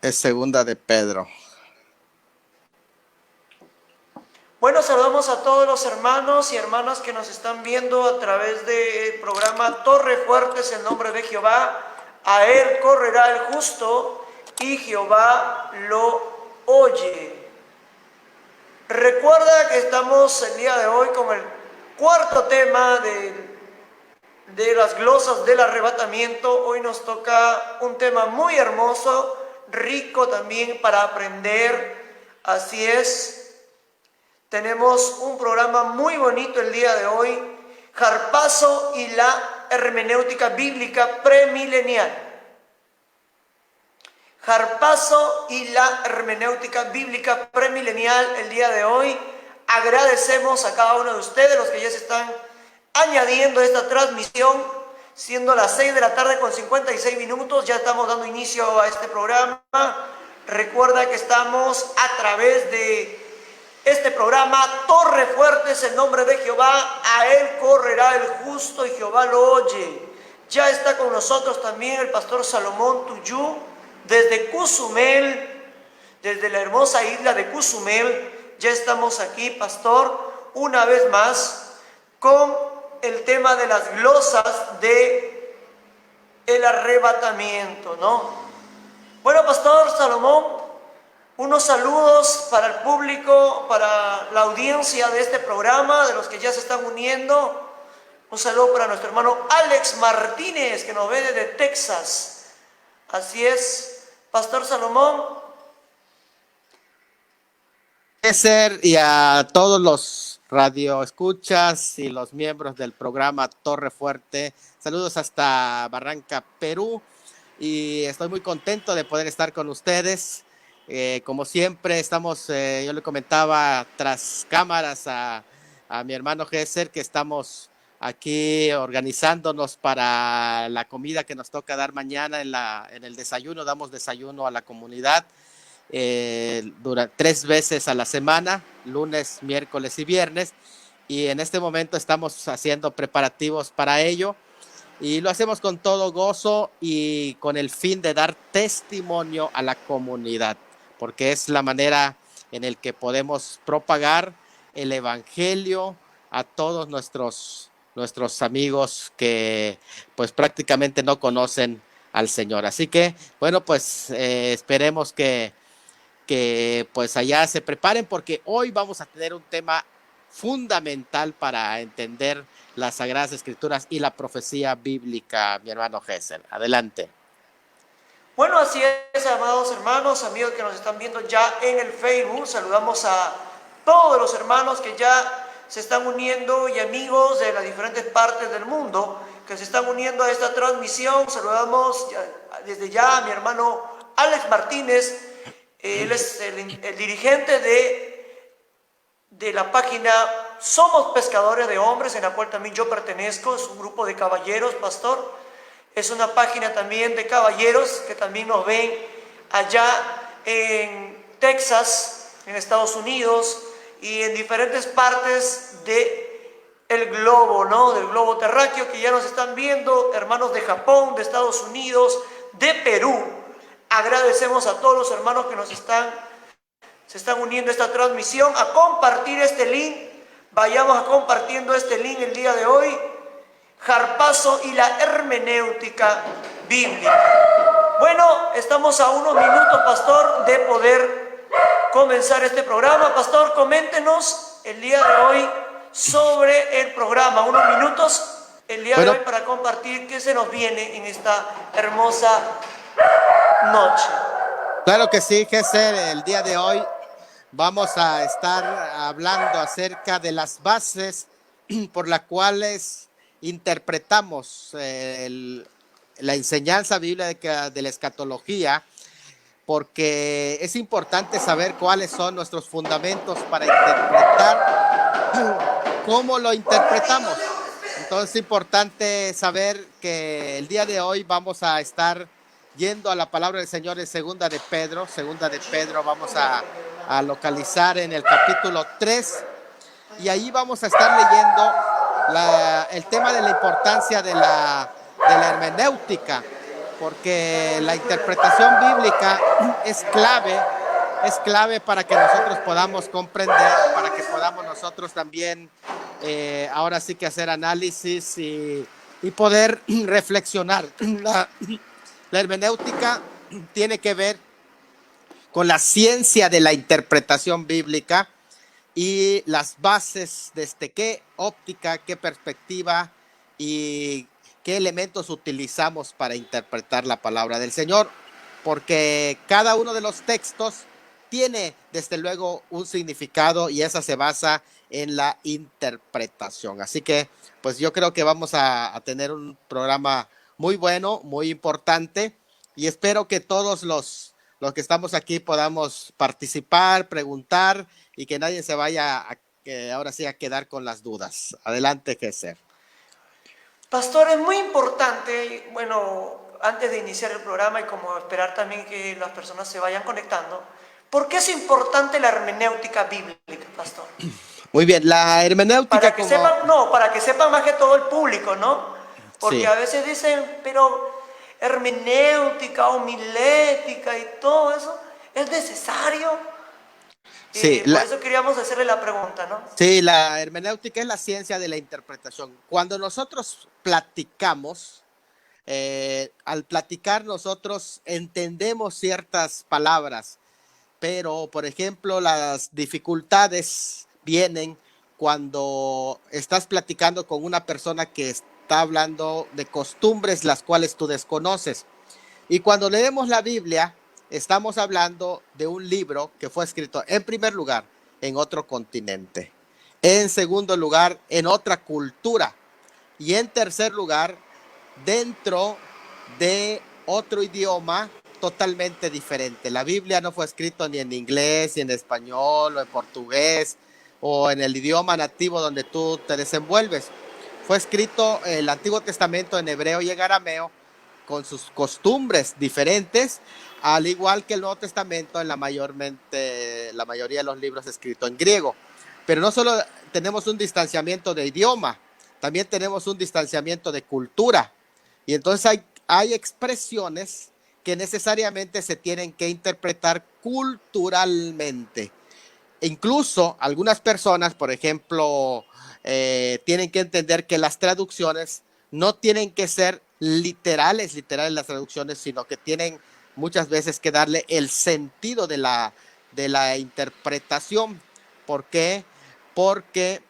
Es segunda de Pedro. Bueno, saludamos a todos los hermanos y hermanas que nos están viendo a través del programa Torre Fuerte es el nombre de Jehová. A él correrá el justo y Jehová lo oye. Recuerda que estamos el día de hoy con el cuarto tema de las glosas del arrebatamiento. Hoy nos toca un tema muy hermoso, rico también para aprender. Así es. Tenemos un programa muy bonito el día de hoy, Harpazo y la hermenéutica bíblica premilenial. Harpazo y la hermenéutica bíblica premilenial el día de hoy. Agradecemos a cada uno de ustedes, los que ya se están añadiendo a esta transmisión, siendo las 6 de la tarde con 56 minutos, ya estamos dando inicio a este programa. Recuerda que estamos a través de este programa, Torre Fuerte es el nombre de Jehová, a él correrá el justo y Jehová lo oye. Ya está con nosotros también el pastor Salomón Tuyú, desde Cozumel, desde la hermosa isla de Cozumel. Ya estamos aquí, pastor, una vez más, con el tema de las glosas de el arrebatamiento, ¿no? Bueno, pastor Salomón, unos saludos para el público, para la audiencia de este programa, de los que ya se están uniendo. Un saludo para nuestro hermano Alex Martínez, que nos ve desde Texas. Así es, Pastor Salomón. Y a todos los radioescuchas y los miembros del programa Torre Fuerte, saludos hasta Barranca, Perú. Y estoy muy contento de poder estar con ustedes. Como siempre estamos, yo le comentaba tras cámaras a mi hermano Gesser que estamos aquí organizándonos para la comida que nos toca dar mañana en el desayuno. Damos desayuno a la comunidad 3 veces a la semana, lunes, miércoles y viernes, y en este momento estamos haciendo preparativos para ello. Y lo hacemos con todo gozo y con el fin de dar testimonio a la comunidad, porque es la manera en la que podemos propagar el evangelio a todos nuestros amigos que pues prácticamente no conocen al Señor. Así que, bueno, pues esperemos que pues allá se preparen, porque hoy vamos a tener un tema fundamental para entender las Sagradas Escrituras y la profecía bíblica, mi hermano Gesser. Adelante. Bueno, así es, amados hermanos, amigos que nos están viendo ya en el Facebook. Saludamos a todos los hermanos que ya se están uniendo y amigos de las diferentes partes del mundo que se están uniendo a esta transmisión. Saludamos desde ya a mi hermano Alex Martínez. Él es el dirigente de la página Somos Pescadores de Hombres, en la cual también yo pertenezco. Es un grupo de caballeros, pastor. Es una página también de caballeros que también nos ven allá en Texas, en Estados Unidos y en diferentes partes del globo, ¿no? Del globo terráqueo, que ya nos están viendo, hermanos de Japón, de Estados Unidos, de Perú. Agradecemos a todos los hermanos que se están uniendo a esta transmisión, a compartir este link. Vayamos compartiendo este link el día de hoy. Harpazo y la hermenéutica bíblica. Bueno, estamos a unos minutos, pastor, de poder comenzar este programa. Pastor, coméntenos el día de hoy sobre el programa. Unos minutos el día de hoy para compartir qué se nos viene en esta hermosa noche. Claro que sí, Gesser. El día de hoy vamos a estar hablando acerca de las bases por las cuales interpretamos la enseñanza bíblica de la escatología, porque es importante saber cuáles son nuestros fundamentos para interpretar cómo lo interpretamos. Entonces es importante saber que el día de hoy vamos a estar yendo a la palabra del Señor en segunda de Pedro. Segunda de Pedro vamos a localizar en el capítulo 3, y ahí vamos a estar leyendo el tema de la importancia de la hermenéutica. porque la interpretación bíblica es clave para que nosotros podamos comprender, para que podamos nosotros también ahora sí que hacer análisis y poder reflexionar. La hermenéutica tiene que ver con la ciencia de la interpretación bíblica y las bases desde qué óptica, qué perspectiva y qué elementos utilizamos para interpretar la palabra del Señor, porque cada uno de los textos tiene desde luego un significado y esa se basa en la interpretación. Así que pues yo creo que vamos a tener un programa muy bueno, muy importante y espero que todos los que estamos aquí podamos participar, preguntar y que nadie se vaya ahora sí a quedar con las dudas. Adelante, Gesser. Pastor, es muy importante, bueno, antes de iniciar el programa y como esperar también que las personas se vayan conectando, ¿por qué es importante la hermenéutica bíblica, Pastor? Muy bien, la hermenéutica para que sepan, no, para que sepan más que todo el público, ¿no? Porque sí, a veces dicen, pero hermenéutica, homilética y todo eso, ¿es necesario? Sí, por eso queríamos hacerle la pregunta, ¿no? Sí, la hermenéutica es la ciencia de la interpretación. Cuando nosotros platicamos, al platicar nosotros entendemos ciertas palabras, pero por ejemplo las dificultades vienen cuando estás platicando con una persona que está hablando de costumbres las cuales tú desconoces. Y cuando leemos la Biblia, estamos hablando de un libro que fue escrito en primer lugar en otro continente, en segundo lugar en otra cultura y en tercer lugar dentro de otro idioma totalmente diferente. La Biblia no fue escrito ni en inglés, ni en español, o en portugués, o en el idioma nativo donde tú te desenvuelves. Fue escrito el Antiguo Testamento en hebreo y en arameo, con sus costumbres diferentes, al igual que el Nuevo Testamento en la mayoría de los libros escritos en griego. Pero no solo tenemos un distanciamiento de idioma, también tenemos un distanciamiento de cultura. Y entonces hay expresiones que necesariamente se tienen que interpretar culturalmente. Incluso algunas personas, por ejemplo, tienen que entender que las traducciones no tienen que ser literales las traducciones, sino que tienen muchas veces que darle el sentido de la interpretación. ¿Por qué? Porque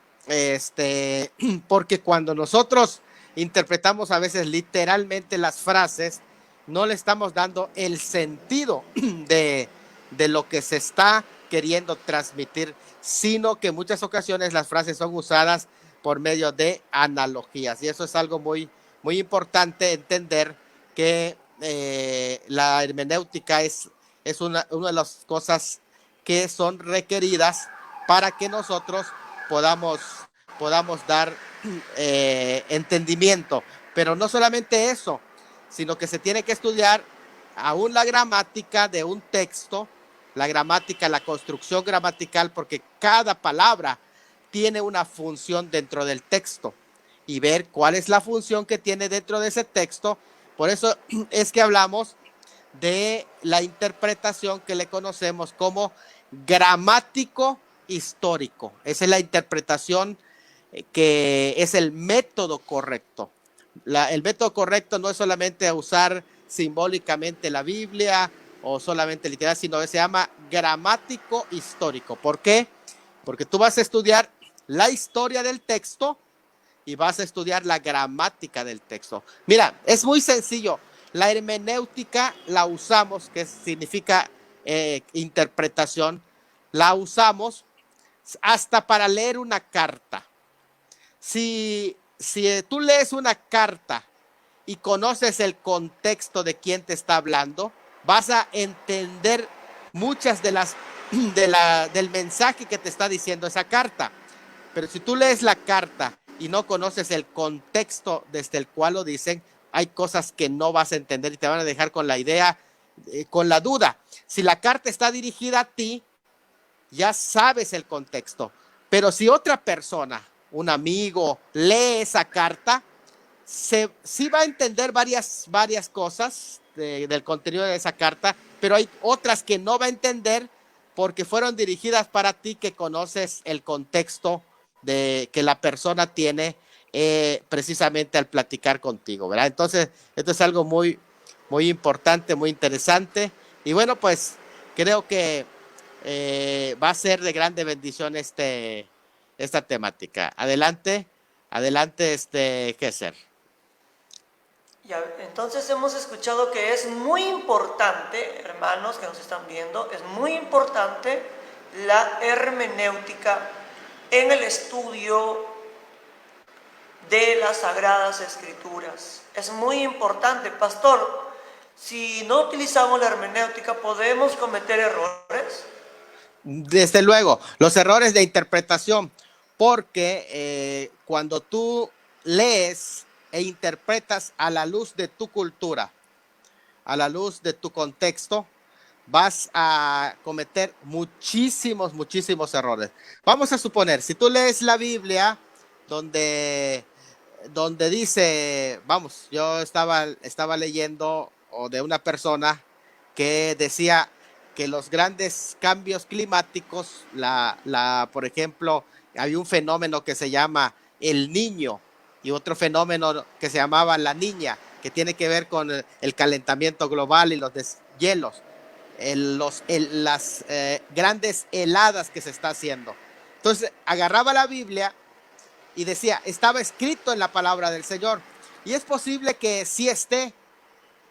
cuando nosotros interpretamos a veces literalmente las frases, no le estamos dando el sentido de lo que se está queriendo transmitir, sino que en muchas ocasiones las frases son usadas por medio de analogías. Y eso es algo muy, muy importante entender, que la hermenéutica es una de las cosas que son requeridas para que nosotros podamos dar entendimiento. Pero no solamente eso, sino que se tiene que estudiar aún la gramática de un texto, la gramática, la construcción gramatical, porque cada palabra tiene una función dentro del texto y ver cuál es la función que tiene dentro de ese texto. Por eso es que hablamos de la interpretación que le conocemos como gramático histórico. Esa es la interpretación que es el método correcto. El método correcto no es solamente usar simbólicamente la Biblia o solamente literal, sino que se llama gramático histórico. ¿Por qué? Porque tú vas a estudiar la historia del texto y vas a estudiar la gramática del texto. Mira, es muy sencillo. La hermenéutica la usamos, que significa interpretación, la usamos hasta para leer una carta. Si tú lees una carta y conoces el contexto de quién te está hablando, vas a entender muchas del mensaje que te está diciendo esa carta. Pero si tú lees la carta y no conoces el contexto desde el cual lo dicen, hay cosas que no vas a entender y te van a dejar con la idea, con la duda. Si la carta está dirigida a ti, ya sabes el contexto. Pero si otra persona, un amigo, lee esa carta, sí va a entender varias cosas del contenido de esa carta, pero hay otras que no va a entender porque fueron dirigidas para ti, que conoces el contexto de que la persona tiene precisamente al platicar contigo, ¿verdad? Entonces, esto es algo muy importante, muy interesante. Y bueno, pues creo que va a ser de grande bendición esta temática. Adelante, Gesser. Ya, entonces hemos escuchado que es muy importante, hermanos que nos están viendo, es muy importante la hermenéutica en el estudio de las Sagradas Escrituras. Es muy importante, pastor. Si no utilizamos la hermenéutica, ¿podemos cometer errores? Desde luego, los errores de interpretación, porque cuando tú lees e interpretas a la luz de tu cultura, a la luz de tu contexto, vas a cometer muchísimos errores. Vamos a suponer, si tú lees la Biblia donde dice, vamos, yo estaba leyendo o de una persona que decía que los grandes cambios climáticos, por ejemplo, hay un fenómeno que se llama el niño y otro fenómeno que se llamaba la niña, que tiene que ver con el calentamiento global y los deshielos, las grandes heladas que se está haciendo. Entonces agarraba la Biblia y decía, estaba escrito en la palabra del Señor. Y es posible que sí esté,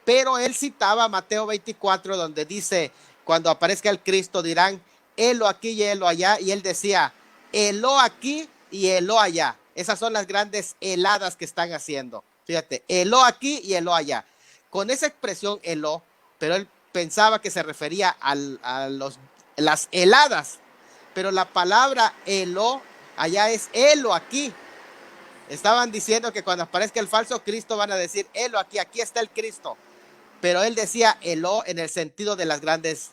pero él citaba Mateo 24, donde dice, cuando aparezca el Cristo dirán, helo aquí y helo allá. Y él decía, helo aquí y helo allá. Esas son las grandes heladas que están haciendo. Fíjate, helo aquí y helo allá. Con esa expresión helo, pero él pensaba que se refería a las heladas. Pero la palabra helo allá es helo aquí. Estaban diciendo que cuando aparezca el falso Cristo van a decir, helo aquí, aquí está el Cristo. Pero él decía helo en el sentido de los grandes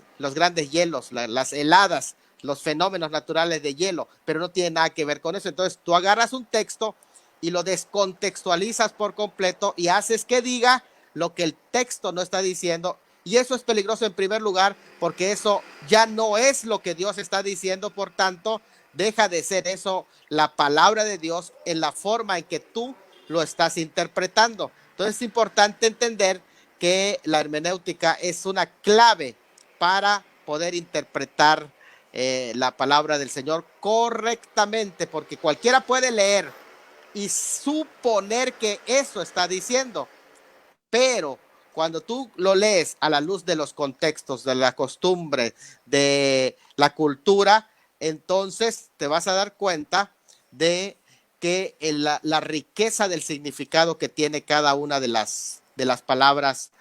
hielos, las heladas, los fenómenos naturales de hielo, pero no tiene nada que ver con eso. Entonces tú agarras un texto y lo descontextualizas por completo y haces que diga lo que el texto no está diciendo. Y eso es peligroso en primer lugar, porque eso ya no es lo que Dios está diciendo. Por tanto, deja de ser eso la palabra de Dios en la forma en que tú lo estás interpretando. Entonces es importante entender que la hermenéutica es una clave para poder interpretar la palabra del Señor correctamente, porque cualquiera puede leer y suponer que eso está diciendo, pero cuando tú lo lees a la luz de los contextos, de la costumbre, de la cultura, entonces te vas a dar cuenta de que la riqueza del significado que tiene cada una de las palabras,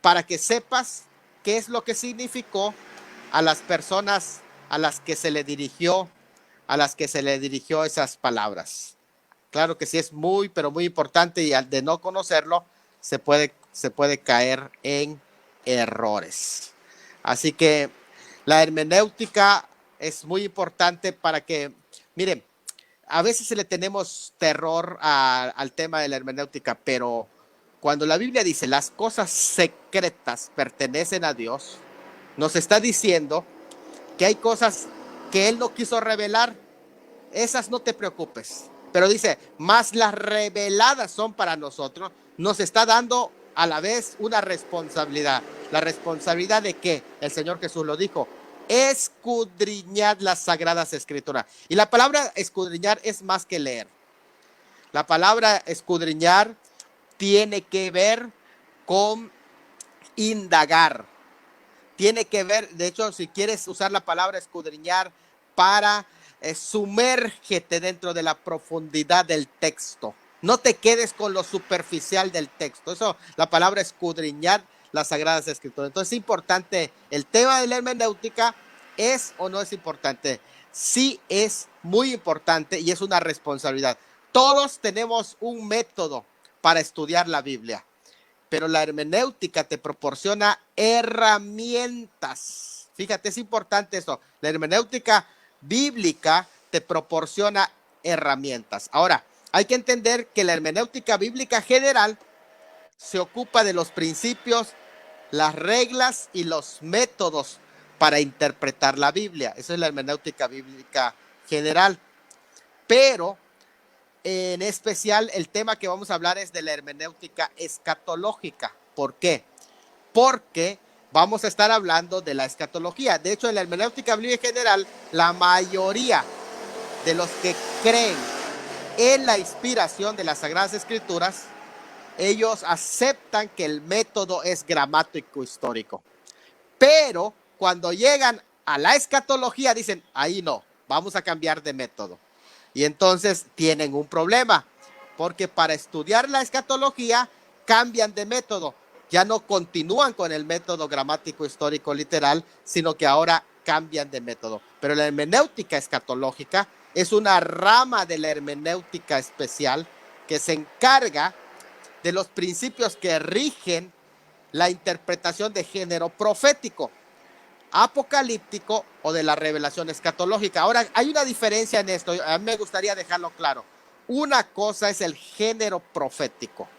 para que sepas qué es lo que significó a las personas a las que se le dirigió esas palabras. Claro que sí es muy, pero muy importante, y al de no conocerlo se puede caer en errores. Así que la hermenéutica es muy importante para que, miren, a veces le tenemos terror al tema de la hermenéutica, pero cuando la Biblia dice las cosas secretas pertenecen a Dios, nos está diciendo que hay cosas que Él no quiso revelar. Esas no te preocupes. Pero dice, más las reveladas son para nosotros. Nos está dando a la vez una responsabilidad. ¿La responsabilidad de qué? El Señor Jesús lo dijo. Escudriñad las sagradas escrituras. Y la palabra escudriñar es más que leer. La palabra escudriñar tiene que ver con indagar. Tiene que ver, de hecho, si quieres usar la palabra escudriñar para sumérgete dentro de la profundidad del texto. No te quedes con lo superficial del texto. Eso, la palabra escudriñar las Sagradas Escrituras. Entonces es importante, el tema de la hermenéutica, ¿es o no es importante? Sí es muy importante y es una responsabilidad. Todos tenemos un método para estudiar la Biblia, pero la hermenéutica te proporciona herramientas. Fíjate, es importante eso. La hermenéutica bíblica te proporciona herramientas. Ahora, Hay que entender que la hermenéutica bíblica general se ocupa de los principios, las reglas y los métodos para interpretar la Biblia. Esa es la hermenéutica bíblica general. Pero en especial el tema que vamos a hablar es de la hermenéutica escatológica. ¿Por qué? Porque vamos a estar hablando de la escatología. De hecho, en la hermenéutica bíblica general, la mayoría de los que creen en la inspiración de las Sagradas Escrituras, ellos aceptan que el método es gramático histórico. Pero cuando llegan a la escatología dicen, ahí no, vamos a cambiar de método. Y entonces tienen un problema, porque para estudiar la escatología cambian de método. Ya no continúan con el método gramático histórico literal, sino que ahora cambian de método. Pero la hermenéutica escatológica es una rama de la hermenéutica especial que se encarga de los principios que rigen la interpretación de género profético, apocalíptico o de la revelación escatológica. Ahora, hay una diferencia en esto, a mí me gustaría dejarlo claro. Una cosa es el género profético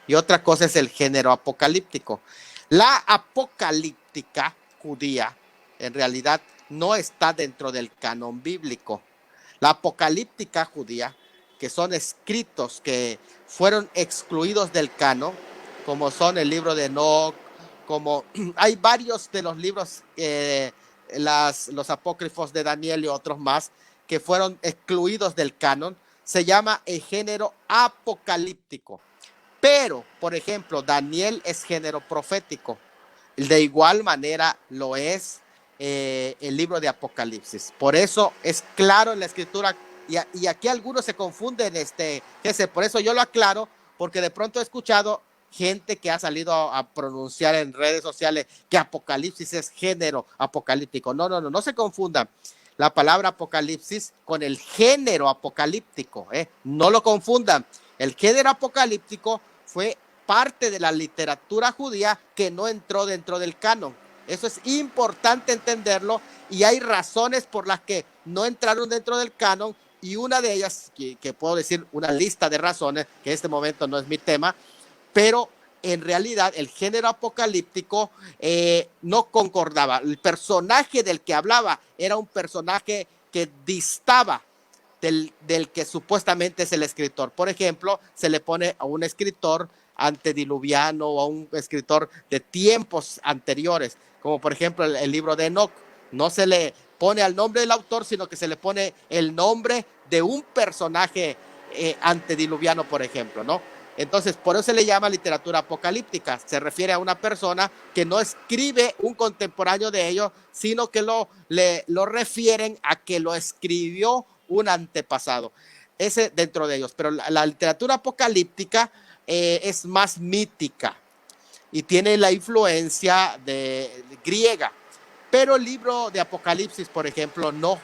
y otra cosa es el género apocalíptico. La apocalíptica judía en realidad no está dentro del canon bíblico. La apocalíptica judía, que son escritos que fueron excluidos del canon, como son el libro de Enoc, como hay varios de los libros, los apócrifos de Daniel y otros más, que fueron excluidos del canon, se llama el género apocalíptico. Pero, por ejemplo, Daniel es género profético. De igual manera lo es el libro de Apocalipsis. Por eso es claro en la escritura, y aquí algunos se confunden, por eso yo lo aclaro, porque de pronto he escuchado gente que ha salido a pronunciar en redes sociales que Apocalipsis es género apocalíptico. No se confundan la palabra Apocalipsis con el género apocalíptico, no lo confundan. El género apocalíptico fue parte de la literatura judía que no entró dentro del canon. Eso es importante entenderlo, y hay razones por las que no entraron dentro del canon, y una de ellas, que puedo decir una lista de razones, que en este momento no es mi tema, pero en realidad el género apocalíptico no concordaba. El personaje del que hablaba era un personaje que distaba del que supuestamente es el escritor. Por ejemplo, se le pone a un escritor antediluviano o a un escritor de tiempos anteriores, como por ejemplo el libro de Enoc. No se le pone al nombre del autor, sino que se le pone el nombre de un personaje antediluviano, por ejemplo, ¿no? Entonces, por eso se le llama literatura apocalíptica. Se refiere a una persona que no escribe un contemporáneo de ellos, sino que lo refieren a que lo escribió un antepasado. Ese dentro de ellos. Pero la literatura apocalíptica es más mítica y tiene la influencia de griega. Pero el libro de Apocalipsis, por ejemplo, no,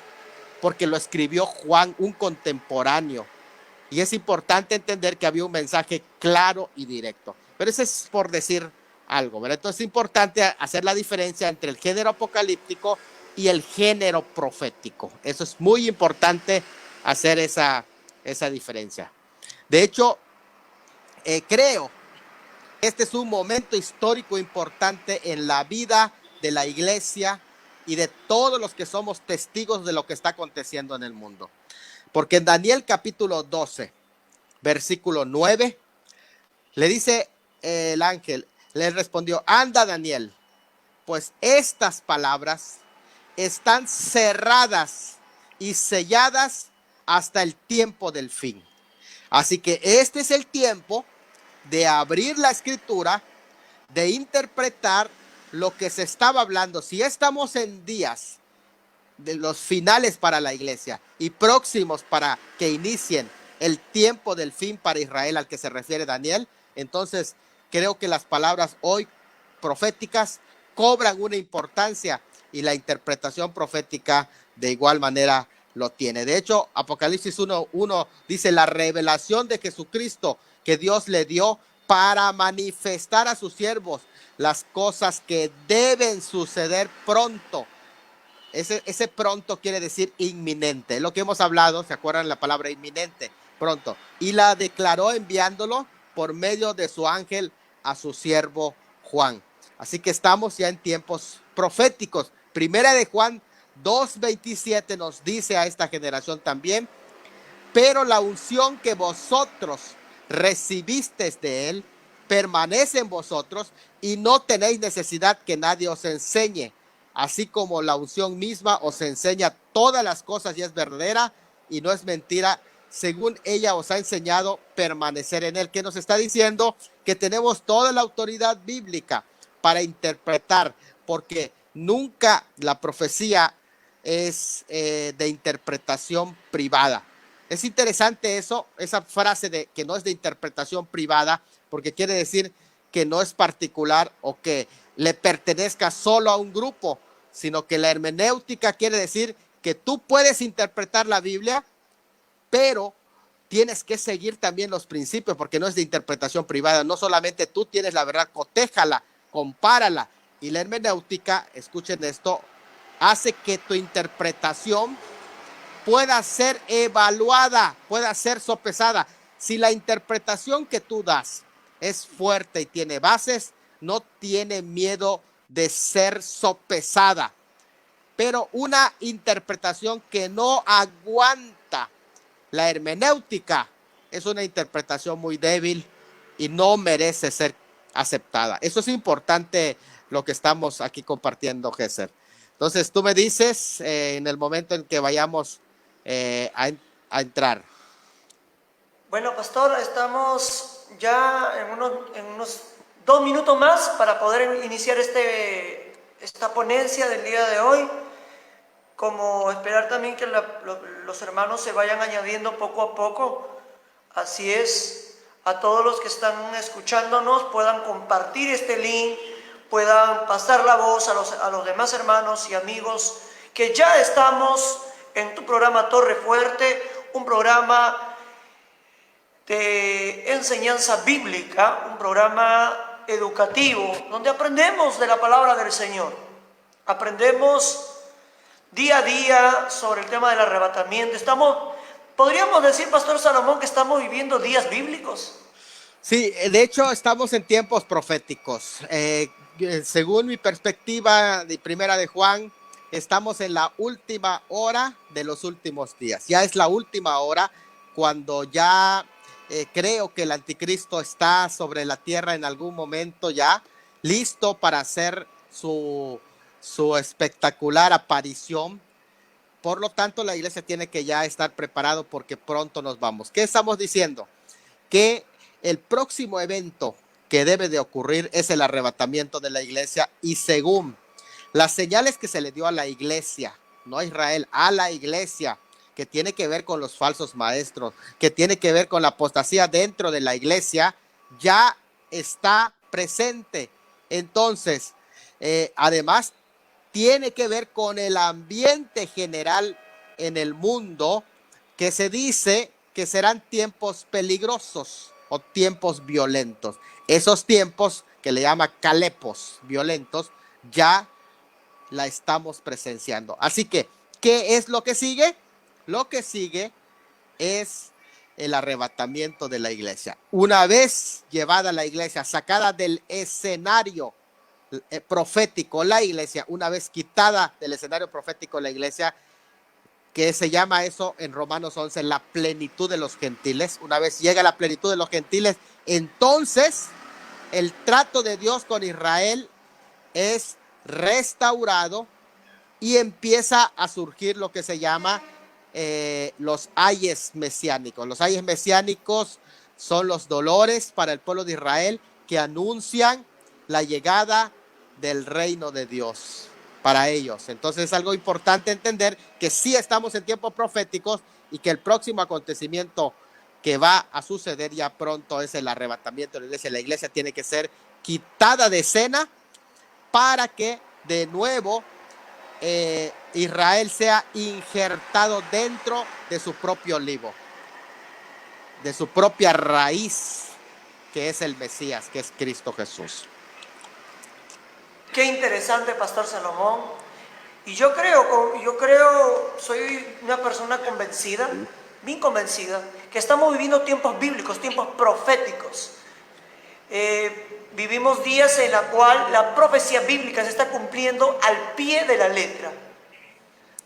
porque lo escribió Juan, un contemporáneo. Y es importante entender que había un mensaje claro y directo. Pero eso es por decir algo, ¿verdad? Entonces es importante hacer la diferencia entre el género apocalíptico y el género profético. Eso es muy importante, hacer esa diferencia. De hecho, creo que este es un momento histórico importante en la vida de la iglesia y de todos los que somos testigos de lo que está aconteciendo en el mundo. Porque en Daniel capítulo 12, versículo 9, le dice el ángel, le respondió, anda Daniel, pues estas palabras están cerradas y selladas hasta el tiempo del fin. Así que este es el tiempo de abrir la escritura, de interpretar lo que se estaba hablando. Si estamos en días de los finales para la iglesia y próximos para que inicien el tiempo del fin para Israel al que se refiere Daniel, entonces creo que las palabras hoy proféticas cobran una importancia, y la interpretación profética de igual manera lo tiene. De hecho, Apocalipsis 1:1 dice la revelación de Jesucristo que Dios le dio para manifestar a sus siervos las cosas que deben suceder pronto. Ese pronto quiere decir inminente. Lo que hemos hablado, ¿se acuerdan la palabra inminente? pronto. Y la declaró enviándolo por medio de su ángel a su siervo Juan. Así que estamos ya en tiempos proféticos. Primera de Juan 2:27 nos dice a esta generación también: pero la unción que vosotros recibisteis de él permanece en vosotros y no tenéis necesidad que nadie os enseñe. Así como la unción misma os enseña todas las cosas y es verdadera y no es mentira, según ella os ha enseñado, permanecer en él. ¿Qué nos está diciendo? Que tenemos toda la autoridad bíblica para interpretar, porque nunca la profecía es de interpretación privada. Es interesante eso, esa frase de que no es de interpretación privada, porque quiere decir que no es particular o que le pertenezca solo a un grupo, sino que la hermenéutica quiere decir que tú puedes interpretar la Biblia, pero tienes que seguir también los principios, porque no es de interpretación privada. No solamente tú tienes la verdad, cotéjala, compárala. Y la hermenéutica, escuchen esto, hace que tu interpretación pueda ser evaluada, pueda ser sopesada. Si la interpretación que tú das es fuerte y tiene bases, no tiene miedo de ser sopesada. Pero una interpretación que no aguanta la hermenéutica es una interpretación muy débil y no merece ser aceptada. Eso es importante lo que estamos aquí compartiendo, Gesser. Entonces tú me dices en el momento en que vayamos a entrar. Bueno, pastor, estamos ya en unos 2 minutos más para poder iniciar esta ponencia del día de hoy. Como esperar también que los hermanos se vayan añadiendo poco a poco. Así es, a todos los que están escuchándonos puedan compartir este link, puedan pasar la voz a los demás hermanos y amigos que ya estamos en tu programa Torre Fuerte, un programa de enseñanza bíblica, un programa educativo, donde aprendemos de la palabra del Señor. Aprendemos día a día sobre el tema del arrebatamiento. Podríamos decir, Pastor Salomón, que estamos viviendo días bíblicos. Sí, de hecho estamos en tiempos proféticos. Según mi perspectiva de Primera de Juan, estamos en la última hora de los últimos días. Ya es la última hora cuando ya creo que el anticristo está sobre la tierra en algún momento ya, listo para hacer su espectacular aparición. Por lo tanto, la iglesia tiene que ya estar preparado porque pronto nos vamos. ¿Qué estamos diciendo? Que el próximo evento que debe de ocurrir es el arrebatamiento de la iglesia, y según las señales que se le dio a la iglesia, no a Israel, a la iglesia, que tiene que ver con los falsos maestros, que tiene que ver con la apostasía dentro de la iglesia, ya está presente. Entonces, además, tiene que ver con el ambiente general en el mundo, que se dice que serán tiempos peligrosos o tiempos violentos. Esos tiempos que le llama calepos violentos, ya la estamos presenciando. Así que, ¿qué es lo que sigue? Lo que sigue es el arrebatamiento de la iglesia. Una vez llevada la iglesia, sacada del escenario profético, la iglesia, una vez quitada del escenario profético la iglesia, que se llama eso en Romanos 11 la plenitud de los gentiles. Una vez llega la plenitud de los gentiles, entonces el trato de Dios con Israel es restaurado y empieza a surgir lo que se llama los ayes mesiánicos. Los ayes mesiánicos son los dolores para el pueblo de Israel que anuncian la llegada del reino de Dios para ellos. Entonces es algo importante entender que sí estamos en tiempos proféticos y que el próximo acontecimiento que va a suceder ya pronto es el arrebatamiento de la iglesia. La iglesia tiene que ser quitada de escena para que de nuevo Israel sea injertado dentro de su propio olivo, de su propia raíz, que es el Mesías, que es Cristo Jesús. Qué interesante, Pastor Salomón. Y yo creo, soy una persona convencida bien convencida que estamos viviendo tiempos bíblicos, tiempos proféticos. Vivimos días en la cual la profecía bíblica se está cumpliendo al pie de la letra,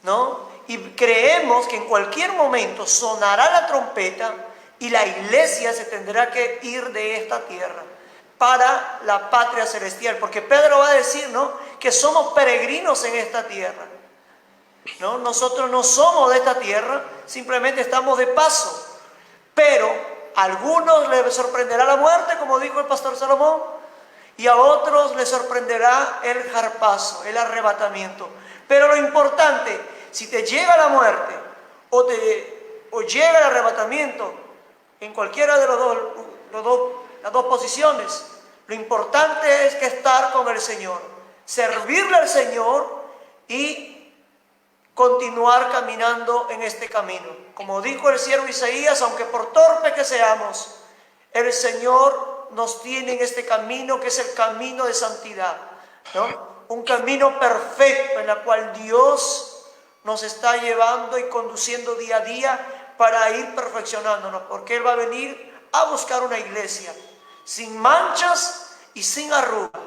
¿no? Y creemos que en cualquier momento sonará la trompeta y la iglesia se tendrá que ir de esta tierra para la patria celestial, porque Pedro va a decir, ¿no?, que somos peregrinos en esta tierra, ¿no? Nosotros no somos de esta tierra, simplemente estamos de paso, pero a algunos les sorprenderá la muerte, como dijo el pastor Salomón, y a otros les sorprenderá el jarpazo, el arrebatamiento. Pero lo importante, si te llega la muerte o llega el arrebatamiento, en cualquiera de las dos posiciones, lo importante es que estar con el Señor, servirle al Señor y continuar caminando en este camino. Como dijo el siervo Isaías, aunque por torpe que seamos, el Señor nos tiene en este camino que es el camino de santidad, ¿no? Un camino perfecto en el cual Dios nos está llevando y conduciendo día a día para ir perfeccionándonos, porque Él va a venir a buscar una iglesia sin manchas y sin arrugas.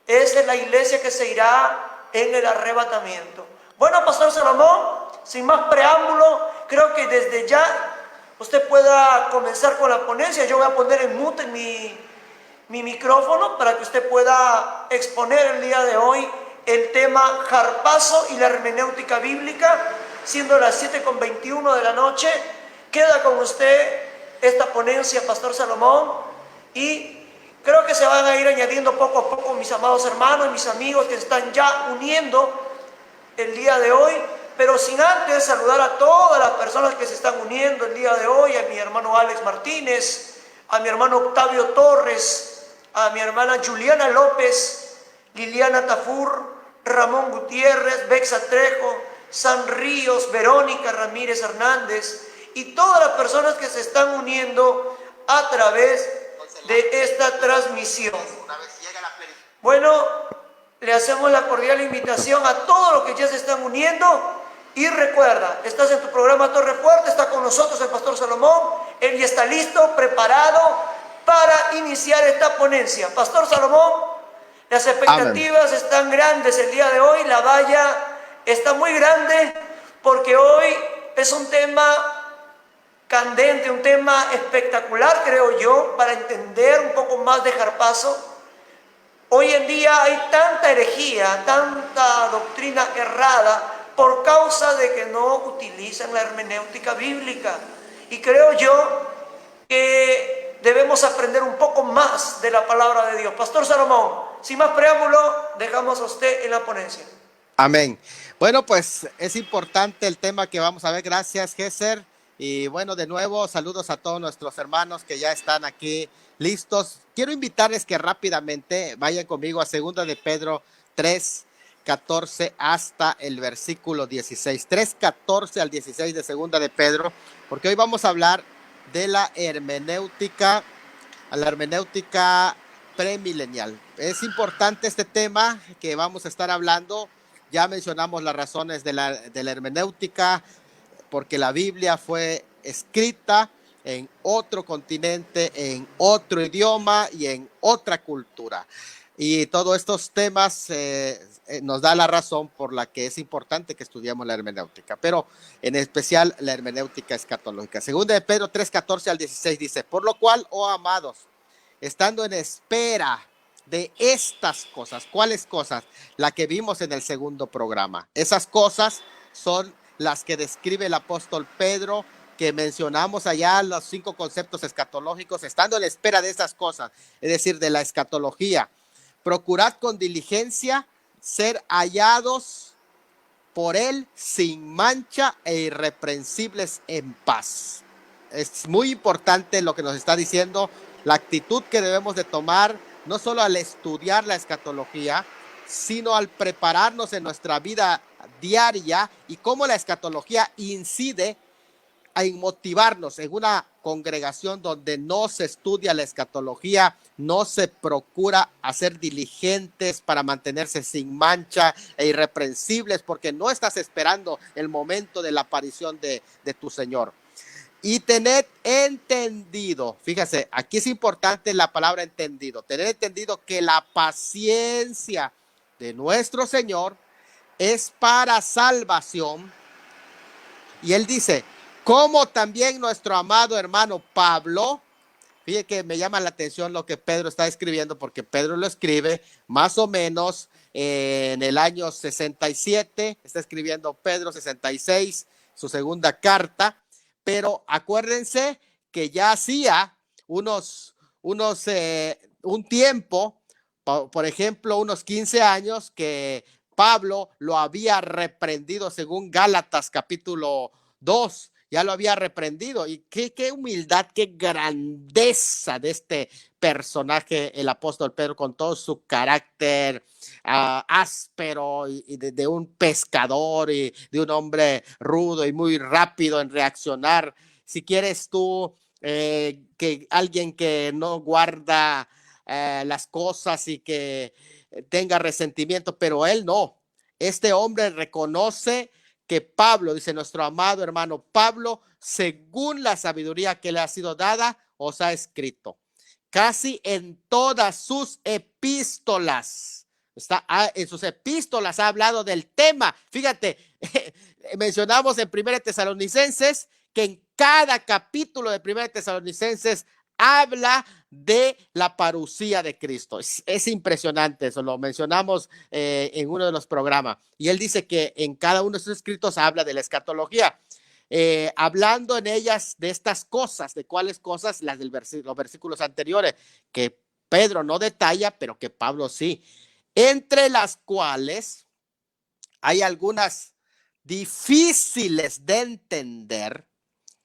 Esa es la iglesia que se irá en el arrebatamiento. Bueno, Pastor Salomón, sin más preámbulo, creo que desde ya usted pueda comenzar con la ponencia. Yo voy a poner en mute mi micrófono para que usted pueda exponer el día de hoy el tema jarpazo y la hermenéutica bíblica, siendo las 7:21 de la noche. Queda con usted esta ponencia, Pastor Salomón, y creo que se van a ir añadiendo poco a poco mis amados hermanos y mis amigos que están ya uniendo el día de hoy, pero sin antes saludar a todas las personas que se están uniendo el día de hoy, a mi hermano Alex Martínez, a mi hermano Octavio Torres, a mi hermana Juliana López, Liliana Tafur, Ramón Gutiérrez, Bexa Trejo, San Ríos, Verónica Ramírez Hernández y todas las personas que se están uniendo a través de esta transmisión. Bueno, le hacemos la cordial invitación a todos los que ya se están uniendo. Y recuerda, estás en tu programa Torre Fuerte, está con nosotros el Pastor Salomón. Él ya está listo, preparado para iniciar esta ponencia. Pastor Salomón, las expectativas están grandes el día de hoy. La valla está muy grande porque hoy es un tema candente, un tema espectacular, creo yo, para entender un poco más de jarpazo. Hoy en día hay tanta herejía, tanta doctrina errada por causa de que no utilizan la hermenéutica bíblica. Y creo yo que debemos aprender un poco más de la palabra de Dios. Pastor Salomón, sin más preámbulo, dejamos a usted en la ponencia. Amén. Bueno, pues es importante el tema que vamos a ver. Gracias, Gesser. Y bueno, de nuevo, saludos a todos nuestros hermanos que ya están aquí listos. Quiero invitarles que rápidamente vayan conmigo a 2 de Pedro 3:14 hasta el versículo 16. 3:14 al 16 de 2 de Pedro, porque hoy vamos a hablar de la hermenéutica premilenial. Es importante este tema que vamos a estar hablando. Ya mencionamos las razones de la hermenéutica, porque la Biblia fue escrita en otro continente, en otro idioma y en otra cultura. Y todos estos temas nos da la razón por la que es importante que estudiemos la hermenéutica, pero en especial la hermenéutica escatológica. Segunda de Pedro 3:14 al 16 dice: por lo cual, oh amados, estando en espera de estas cosas. ¿Cuáles cosas? La que vimos en el segundo programa. Esas cosas son las que describe el apóstol Pedro, que mencionamos allá, los 5 conceptos escatológicos, estando en espera de esas cosas, es decir, de la escatología. Procurad con diligencia ser hallados por él sin mancha e irreprensibles en paz. Es muy importante lo que nos está diciendo, la actitud que debemos de tomar, no solo al estudiar la escatología, sino al prepararnos en nuestra vida diaria y cómo la escatología incide en motivarnos en una congregación donde no se estudia la escatología, no se procura hacer diligentes para mantenerse sin mancha e irreprensibles, porque no estás esperando el momento de la aparición de tu Señor. Y tened entendido, fíjese, aquí es importante la palabra entendido, tener entendido que la paciencia de nuestro Señor es para salvación. Y él dice, como también nuestro amado hermano Pablo, fíjate que me llama la atención lo que Pedro está escribiendo, porque Pedro lo escribe más o menos en el año 67, está escribiendo Pedro 66, su segunda carta, pero acuérdense que ya hacía un tiempo, por ejemplo, unos 15 años que Pablo lo había reprendido según Gálatas capítulo 2, ya lo había reprendido. Y qué humildad, qué grandeza de este personaje, el apóstol Pedro, con todo su carácter áspero y de un pescador y de un hombre rudo y muy rápido en reaccionar. Si quieres tú que alguien que no guarda las cosas y que tenga resentimiento, pero él no. Este hombre reconoce que Pablo, dice nuestro amado hermano Pablo, según la sabiduría que le ha sido dada, os ha escrito. Casi en todas sus epístolas, en sus epístolas ha hablado del tema. Fíjate, mencionamos en 1 Tesalonicenses que en cada capítulo de 1 Tesalonicenses habla de la parucía de Cristo. Es impresionante, eso lo mencionamos en uno de los programas. Y él dice que en cada uno de sus escritos habla de la escatología, hablando en ellas de estas cosas. ¿De cuáles cosas? Las de los versículos anteriores, que Pedro no detalla, pero que Pablo sí. Entre las cuales hay algunas difíciles de entender,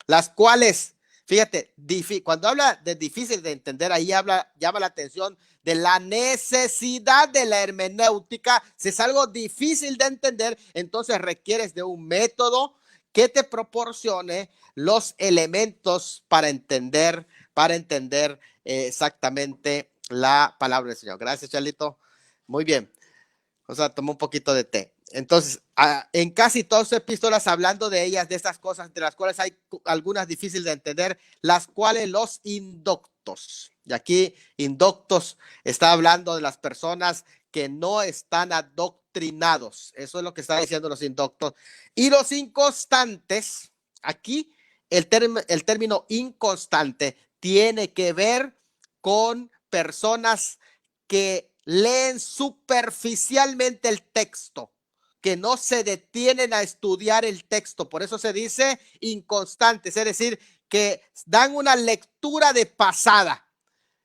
las cuales, fíjate, cuando habla de difícil de entender, ahí llama la atención de la necesidad de la hermenéutica. Si es algo difícil de entender, entonces requieres de un método que te proporcione los elementos para entender exactamente la palabra del Señor. Gracias, Charlito. Muy bien. O sea, tomó un poquito de té. Entonces, en casi todas sus epístolas, hablando de ellas, de estas cosas, de las cuales hay algunas difíciles de entender, las cuales los indoctos, y aquí indoctos está hablando de las personas que no están adoctrinados. Eso es lo que está diciendo los indoctos. Y los inconstantes, aquí el término inconstante tiene que ver con personas que leen superficialmente el texto, que no se detienen a estudiar el texto. Por eso se dice inconstantes, es decir, que dan una lectura de pasada.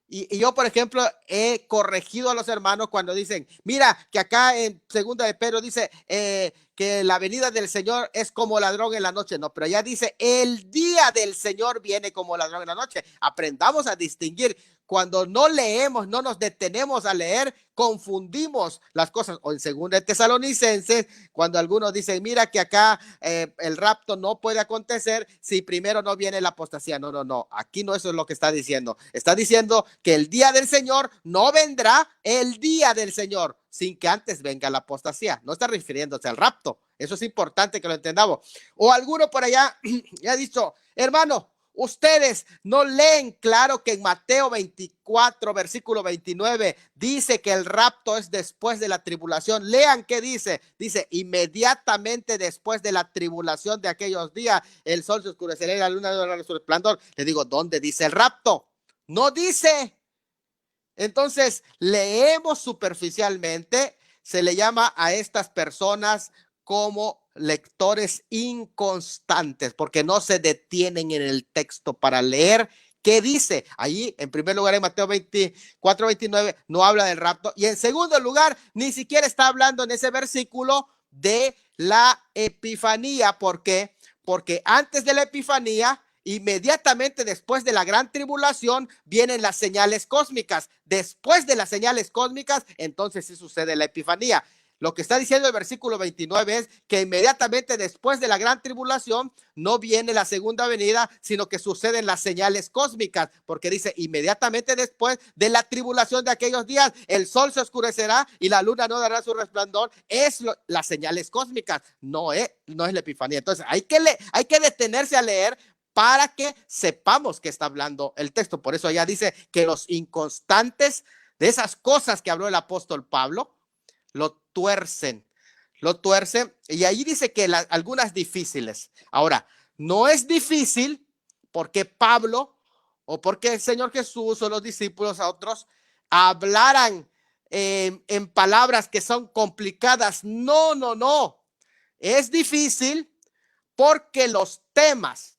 Y yo, por ejemplo, he corregido a los hermanos cuando dicen, mira, que acá en segunda de Pedro dice que la venida del Señor es como ladrón en la noche. No, pero ya dice, el día del Señor viene como ladrón en la noche. Aprendamos a distinguir. Cuando no leemos, no nos detenemos a leer, confundimos las cosas. O en segunda de Tesalonicenses, cuando algunos dicen, mira que acá el rapto no puede acontecer si primero no viene la apostasía. No. Aquí no, eso es lo que está diciendo. Está diciendo que el día del Señor no vendrá el día del Señor sin que antes venga la apostasía. No está refiriéndose al rapto. Eso es importante que lo entendamos. O alguno por allá ya ha dicho, hermano, ustedes no leen claro que en Mateo 24, versículo 29, dice que el rapto es después de la tribulación. Lean qué dice. Dice, inmediatamente después de la tribulación de aquellos días, el sol se oscurecerá y la luna no dará su resplandor. Le digo, ¿dónde dice el rapto? No dice. Entonces, leemos superficialmente. Se le llama a estas personas como lectores inconstantes, porque no se detienen en el texto para leer qué dice. Allí, en primer lugar, en Mateo 24, 29, no habla del rapto. Y en segundo lugar, ni siquiera está hablando en ese versículo de la epifanía. ¿Por qué? Porque antes de la epifanía, inmediatamente después de la gran tribulación, vienen las señales cósmicas. Después de las señales cósmicas, entonces sí sucede la epifanía. Lo que está diciendo el versículo 29 es que inmediatamente después de la gran tribulación no viene la segunda venida, sino que suceden las señales cósmicas, porque dice inmediatamente después de la tribulación de aquellos días, el sol se oscurecerá y la luna no dará su resplandor. Es las señales cósmicas, no es la epifanía. Entonces hay que detenerse a leer para que sepamos que está hablando el texto. Por eso allá dice que los inconstantes de esas cosas que habló el apóstol Pablo, lo tuercen, y ahí dice que algunas difíciles. Ahora, no es difícil porque Pablo o porque el Señor Jesús o los discípulos a otros hablaran en palabras que son complicadas. No. Es difícil porque los temas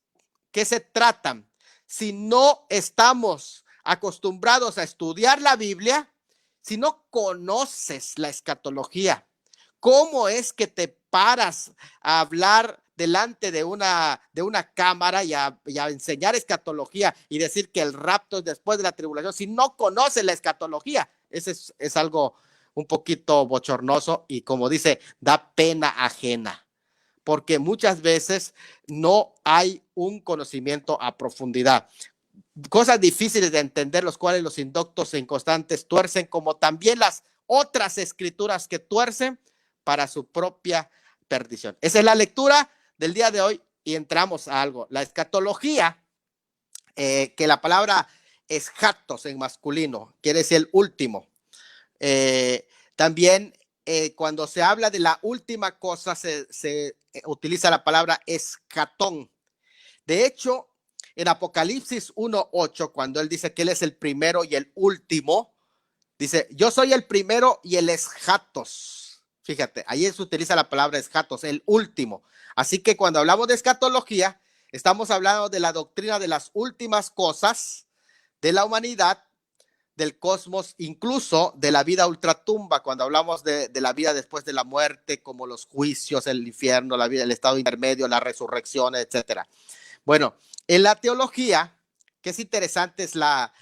que se tratan, si no estamos acostumbrados a estudiar la Biblia, si no conoces la escatología, ¿cómo es que te paras a hablar delante de una cámara y a enseñar escatología y decir que el rapto es después de la tribulación si no conoces la escatología? Ese es algo un poquito bochornoso y, como dice, da pena ajena, porque muchas veces no hay un conocimiento a profundidad. Cosas difíciles de entender, los cuales los indoctos e inconstantes tuercen, como también las otras escrituras que tuercen para su propia perdición. Esa es la lectura del día de hoy y entramos a algo. La escatología, que la palabra eschatos en masculino, quiere decir el último. También cuando se habla de la última cosa se utiliza la palabra escatón. De hecho, en Apocalipsis 1:8, cuando él dice que él es el primero y el último, dice, yo soy el primero y el eschatos. Fíjate, ahí se utiliza la palabra eschatos, el último. Así que cuando hablamos de escatología, estamos hablando de la doctrina de las últimas cosas de la humanidad, del cosmos, incluso de la vida ultratumba, cuando hablamos de la vida después de la muerte, como los juicios, el infierno, la vida, el estado intermedio, la resurrección, etcétera. Bueno, en la teología, que es interesante, es la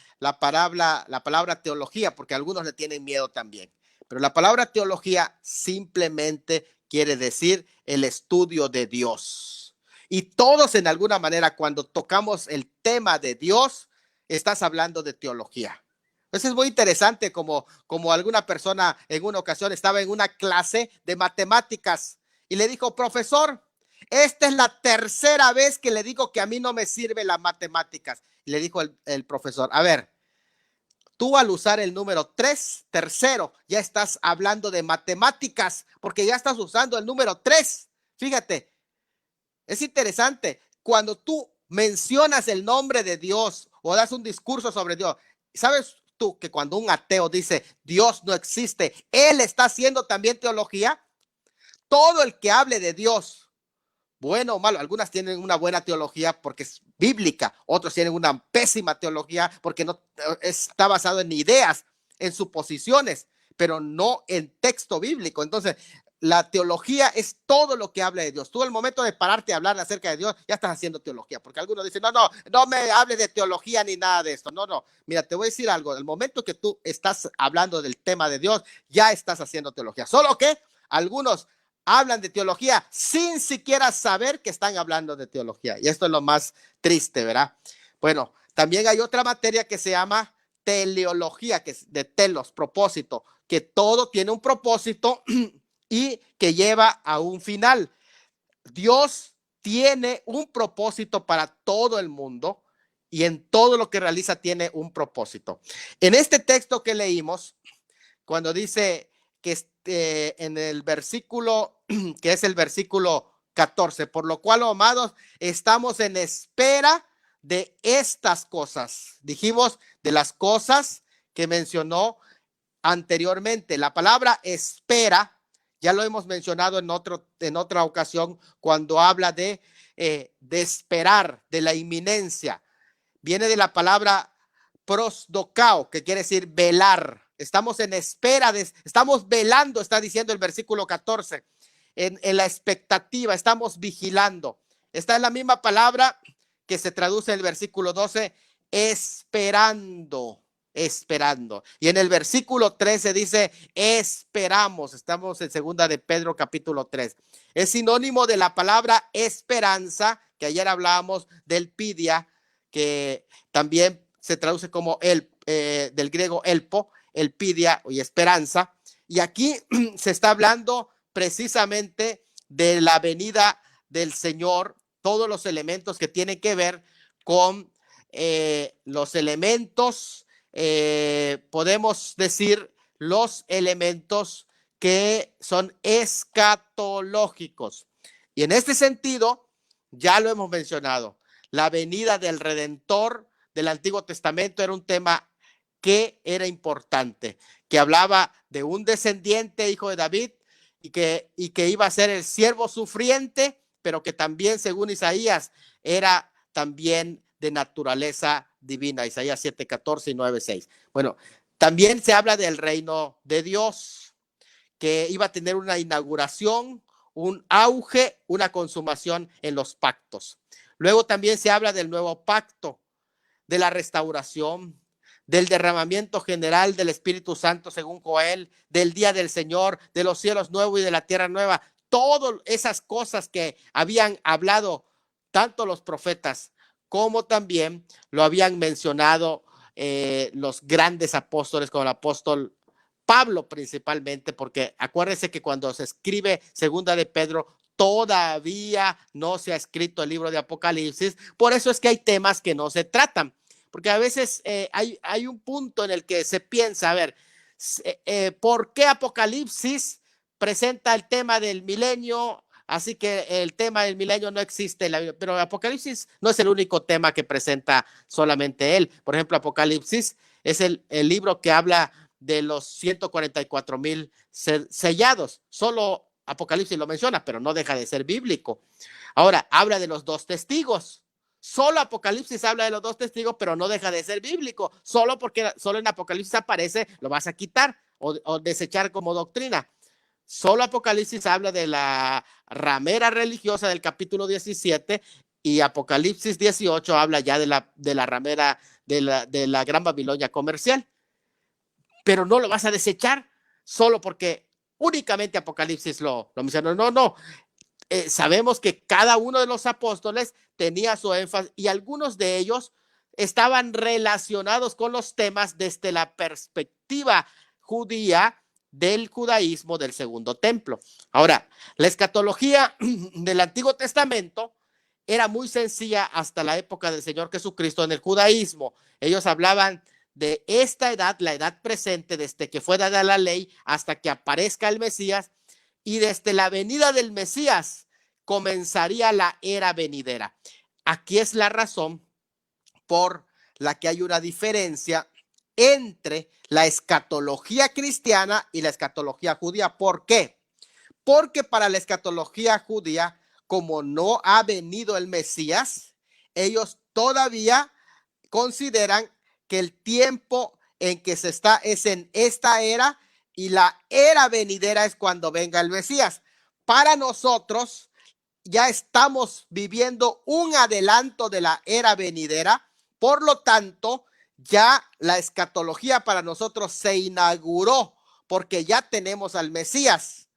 palabra teología, porque algunos le tienen miedo también. Pero la palabra teología simplemente quiere decir el estudio de Dios. Y todos, en alguna manera, cuando tocamos el tema de Dios, estás hablando de teología. Eso es muy interesante, como alguna persona en una ocasión estaba en una clase de matemáticas y le dijo, profesor, esta es la tercera vez que le digo que a mí no me sirve las matemáticas. Y le dijo el profesor, a ver, tú al usar el número 3, tercero, ya estás hablando de matemáticas, porque ya estás usando el número 3. Fíjate, es interesante. Cuando tú mencionas el nombre de Dios o das un discurso sobre Dios, ¿sabes tú que cuando un ateo dice Dios no existe, él está haciendo también teología? Todo el que hable de Dios, bueno o malo, algunas tienen una buena teología porque es bíblica, otros tienen una pésima teología porque no está basado en ideas, en suposiciones, pero no en texto bíblico. Entonces, la teología es todo lo que habla de Dios. Tú, al momento de pararte a hablar acerca de Dios, ya estás haciendo teología, porque algunos dicen, no me hables de teología ni nada de esto. No, mira, te voy a decir algo. El momento que tú estás hablando del tema de Dios, ya estás haciendo teología. Solo que algunos hablan de teología sin siquiera saber que están hablando de teología. Y esto es lo más triste, ¿verdad? Bueno, también hay otra materia que se llama teleología, que es de telos, propósito, que todo tiene un propósito y que lleva a un final. Dios tiene un propósito para todo el mundo y en todo lo que realiza tiene un propósito. En este texto que leímos, cuando dice que en el versículo, que es el versículo 14, por lo cual, amados, estamos en espera de estas cosas. Dijimos de las cosas que mencionó anteriormente. La palabra espera, ya lo hemos mencionado en otra ocasión, cuando habla de esperar, de la inminencia. Viene de la palabra prosdokao, que quiere decir velar. Estamos en espera, estamos velando, está diciendo el versículo 14, en la expectativa, estamos vigilando. Esta es la misma palabra que se traduce en el versículo 12, esperando. Y en el versículo 13 dice, esperamos. Estamos en segunda de Pedro capítulo 3. Es sinónimo de la palabra esperanza, que ayer hablábamos del pidia, que también se traduce como del griego elpo, el pidia y esperanza. Y aquí se está hablando precisamente de la venida del Señor todos los elementos que tienen que ver con los elementos, podemos decir, los elementos que son escatológicos. Y en este sentido, ya lo hemos mencionado, la venida del Redentor del Antiguo Testamento era un tema que era importante, que hablaba de un descendiente, hijo de David, y que iba a ser el siervo sufriente, pero que también, según Isaías, era también de naturaleza divina. Isaías 7:14 y 9:6. Bueno, también se habla del reino de Dios, que iba a tener una inauguración, un auge, una consumación en los pactos. Luego también se habla del nuevo pacto, de la restauración, del derramamiento general del Espíritu Santo según Joel, del día del Señor, de los cielos nuevos y de la tierra nueva. Todas esas cosas que habían hablado tanto los profetas como también lo habían mencionado los grandes apóstoles, como el apóstol Pablo principalmente, porque acuérdense que cuando se escribe Segunda de Pedro, todavía no se ha escrito el libro de Apocalipsis. Por eso es que hay temas que no se tratan, porque a veces hay un punto en el que se piensa, a ver, ¿por qué Apocalipsis presenta el tema del milenio? Así que el tema del milenio no existe en la Biblia, pero Apocalipsis no es el único tema que presenta solamente él. Por ejemplo, Apocalipsis es el libro que habla de los 144,000 sellados. Solo Apocalipsis lo menciona, pero no deja de ser bíblico. Ahora, habla de los 2 testigos. Solo Apocalipsis habla de los 2 testigos, pero no deja de ser bíblico. Solo porque solo en Apocalipsis aparece, lo vas a quitar o desechar como doctrina. Solo Apocalipsis habla de la ramera religiosa del capítulo 17 y Apocalipsis 18 habla ya de la ramera de la Gran Babilonia comercial. Pero no lo vas a desechar solo porque únicamente Apocalipsis lo menciona. No. Sabemos que cada uno de los apóstoles tenía su énfasis y algunos de ellos estaban relacionados con los temas desde la perspectiva judía del judaísmo del segundo templo. Ahora, la escatología del Antiguo Testamento era muy sencilla hasta la época del Señor Jesucristo en el judaísmo. Ellos hablaban de esta edad, la edad presente, desde que fue dada la ley hasta que aparezca el Mesías, y desde la venida del Mesías comenzaría la era venidera. Aquí es la razón por la que hay una diferencia entre la escatología cristiana y la escatología judía. ¿Por qué? Porque para la escatología judía, como no ha venido el Mesías, ellos todavía consideran que el tiempo en que se está es en esta era y la era venidera es cuando venga el Mesías. Para nosotros ya estamos viviendo un adelanto de la era venidera, por lo tanto, ya la escatología para nosotros se inauguró porque ya tenemos al Mesías.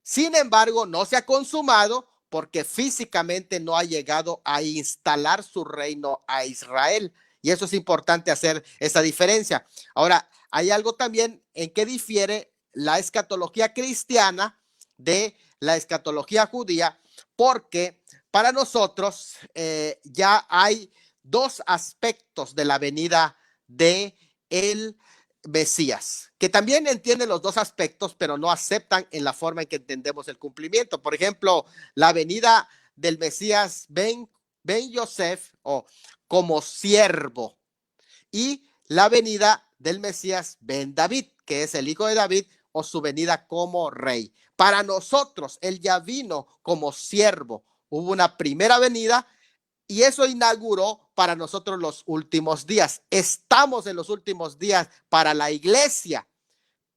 Sin embargo, no se ha consumado porque físicamente no ha llegado a instalar su reino a Israel. Y eso es importante hacer esa diferencia. Ahora, hay algo también en que difiere la escatología cristiana de la escatología judía, porque para nosotros ya hay 2 aspectos de la venida de el Mesías, que también entienden los 2 aspectos, pero no aceptan en la forma en que entendemos el cumplimiento. Por ejemplo, la venida del Mesías Ben Yosef o como siervo, y la venida del Mesías Ben David, que es el hijo de David, o su venida como rey. Para nosotros, él ya vino como siervo. Hubo una primera venida y eso inauguró para nosotros los últimos días. Estamos en los últimos días para la iglesia,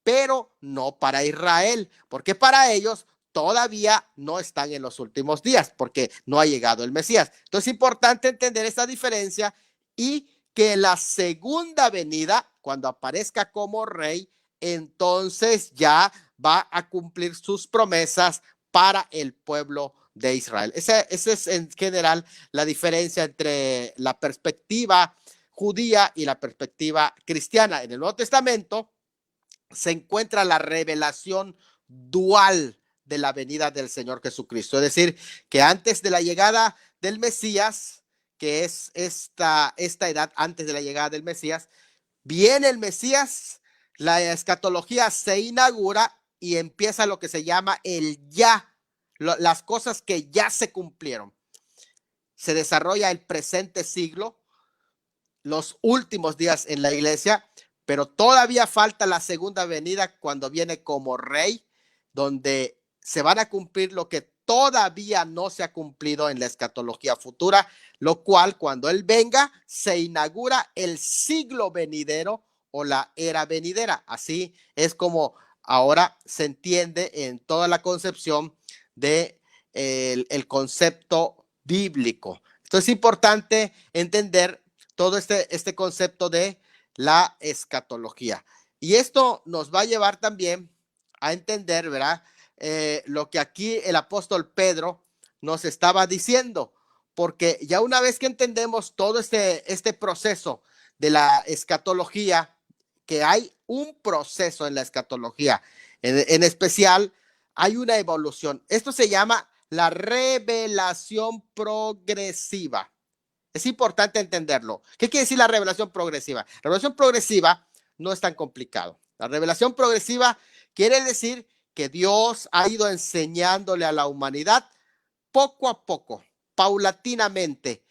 pero no para Israel, porque para ellos todavía no están en los últimos días, porque no ha llegado el Mesías. Entonces es importante entender esta diferencia y que la segunda venida, cuando aparezca como rey, entonces ya va a cumplir sus promesas para el pueblo de Israel. Esa es en general la diferencia entre la perspectiva judía y la perspectiva cristiana. En el Nuevo Testamento se encuentra la revelación dual de la venida del Señor Jesucristo. Es decir, que antes de la llegada del Mesías, que es esta edad antes de la llegada del Mesías, viene el Mesías, la escatología se inaugura y empieza lo que se llama el ya, las cosas que ya se cumplieron. Se desarrolla el presente siglo, los últimos días en la iglesia, pero todavía falta la segunda venida cuando viene como rey, donde se van a cumplir lo que todavía no se ha cumplido en la escatología futura, lo cual cuando él venga se inaugura el siglo venidero o la era venidera. Así es como ahora se entiende en toda la concepción de el concepto bíblico. Esto es importante entender todo este concepto de la escatología. Y esto nos va a llevar también a entender, ¿verdad? Lo que aquí el apóstol Pedro nos estaba diciendo, porque ya una vez que entendemos todo este proceso de la escatología, que hay un proceso en la escatología, en especial hay una evolución. Esto se llama la revelación progresiva. Es importante entenderlo. ¿Qué quiere decir la revelación progresiva? La revelación progresiva no es tan complicado. La revelación progresiva quiere decir que Dios ha ido enseñándole a la humanidad poco a poco, paulatinamente.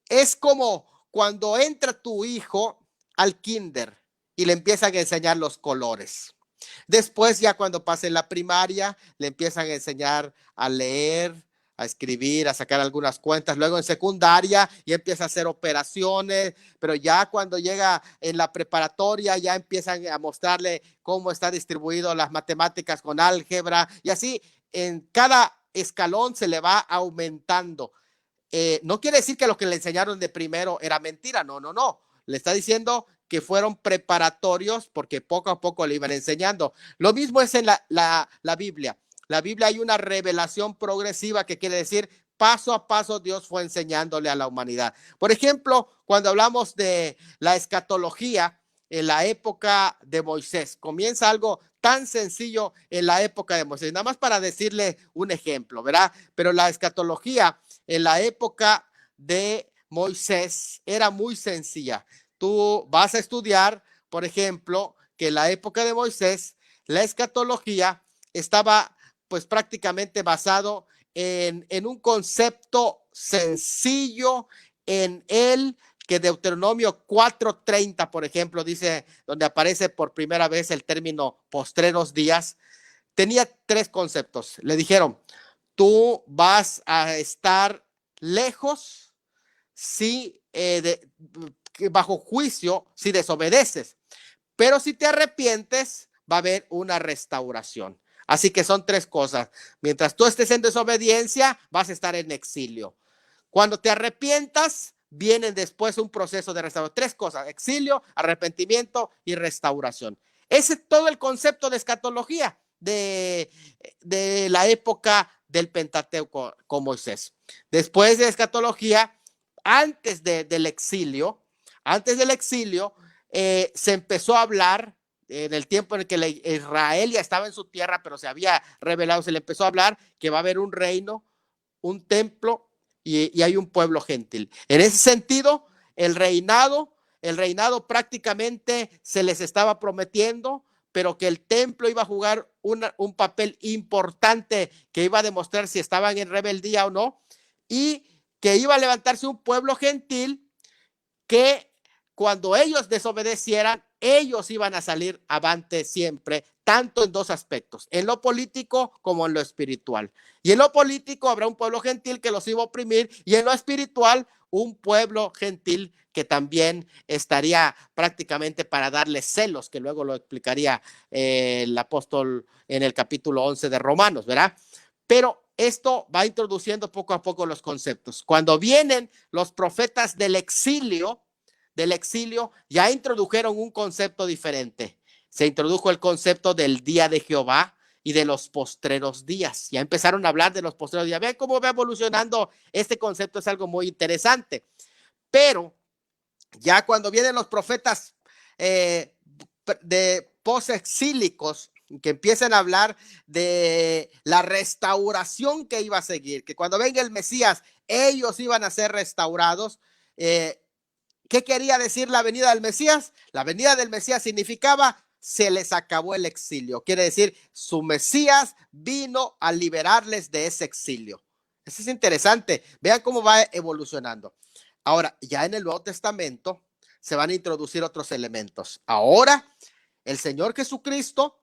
Es como cuando entra tu hijo al kinder y le empiezan a enseñar los colores. Después, ya cuando pase la primaria, le empiezan a enseñar a leer, a escribir, a sacar algunas cuentas. Luego en secundaria ya empieza a hacer operaciones, pero ya cuando llega en la preparatoria ya empiezan a mostrarle cómo está distribuido las matemáticas con álgebra, y así en cada escalón se le va aumentando. No quiere decir que lo que le enseñaron de primero era mentira, no. Le está diciendo que fueron preparatorios porque poco a poco le iban enseñando. Lo mismo es en la Biblia. La Biblia hay una revelación progresiva, que quiere decir paso a paso Dios fue enseñándole a la humanidad. Por ejemplo, cuando hablamos de la escatología en la época de Moisés, comienza algo tan sencillo en la época de Moisés, nada más para decirle un ejemplo, ¿verdad? Pero la escatología en la época de Moisés era muy sencilla. Tú vas a estudiar, por ejemplo, que en la época de Moisés la escatología estaba pues prácticamente basado en un concepto sencillo en él, que Deuteronomio 4:30, por ejemplo, dice, donde aparece por primera vez el término postreros días, tenía tres conceptos. Le dijeron, tú vas a estar lejos si bajo juicio si desobedeces, pero si te arrepientes va a haber una restauración. Así que son tres cosas. Mientras tú estés en desobediencia, vas a estar en exilio. Cuando te arrepientas, viene después un proceso de restauración. Tres cosas: exilio, arrepentimiento y restauración. Ese es todo el concepto de escatología de la época del Pentateuco con Moisés. Después de escatología, antes del exilio, se empezó a hablar en el tiempo en el que Israel ya estaba en su tierra, pero se había revelado, se le empezó a hablar que va a haber un reino, un templo y hay un pueblo gentil. En ese sentido, el reinado prácticamente se les estaba prometiendo, pero que el templo iba a jugar un papel importante que iba a demostrar si estaban en rebeldía o no, y que iba a levantarse un pueblo gentil que cuando ellos desobedecieran, ellos iban a salir avante siempre, tanto en dos aspectos, en lo político como en lo espiritual. Y en lo político habrá un pueblo gentil que los iba a oprimir, y en lo espiritual un pueblo gentil que también estaría prácticamente para darles celos, que luego lo explicaría el apóstol en el capítulo 11 de Romanos, ¿verdad? Pero esto va introduciendo poco a poco los conceptos. Cuando vienen los profetas del exilio, ya introdujeron un concepto diferente. Se introdujo el concepto del día de Jehová y de los postreros días. Ya empezaron a hablar de los postreros días. Vean cómo va evolucionando este concepto, es algo muy interesante. Pero ya cuando vienen los profetas de posexílicos, que empiezan a hablar de la restauración que iba a seguir, que cuando venga el Mesías, ellos iban a ser restaurados. ¿Qué quería decir la venida del Mesías? La venida del Mesías significaba se les acabó el exilio. Quiere decir, su Mesías vino a liberarles de ese exilio. Eso es interesante. Vean cómo va evolucionando. Ahora, ya en el Nuevo Testamento se van a introducir otros elementos. Ahora, el Señor Jesucristo,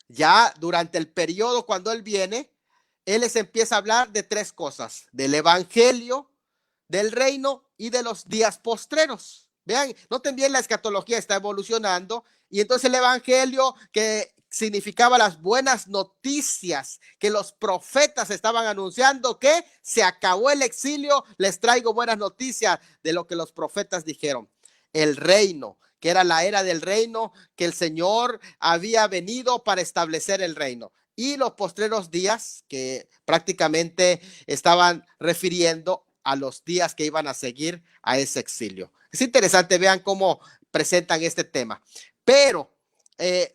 ya durante el periodo cuando Él viene, Él les empieza a hablar de tres cosas: del Evangelio, del reino y de los días postreros. Vean, noten bien, la escatología está evolucionando y entonces el evangelio, que significaba las buenas noticias que los profetas estaban anunciando, que se acabó el exilio, les traigo buenas noticias de lo que los profetas dijeron. El reino, que era la era del reino, que el Señor había venido para establecer el reino. Y los postreros días, que prácticamente estaban refiriendo a los días que iban a seguir a ese exilio. Es interesante, vean cómo presentan este tema. Pero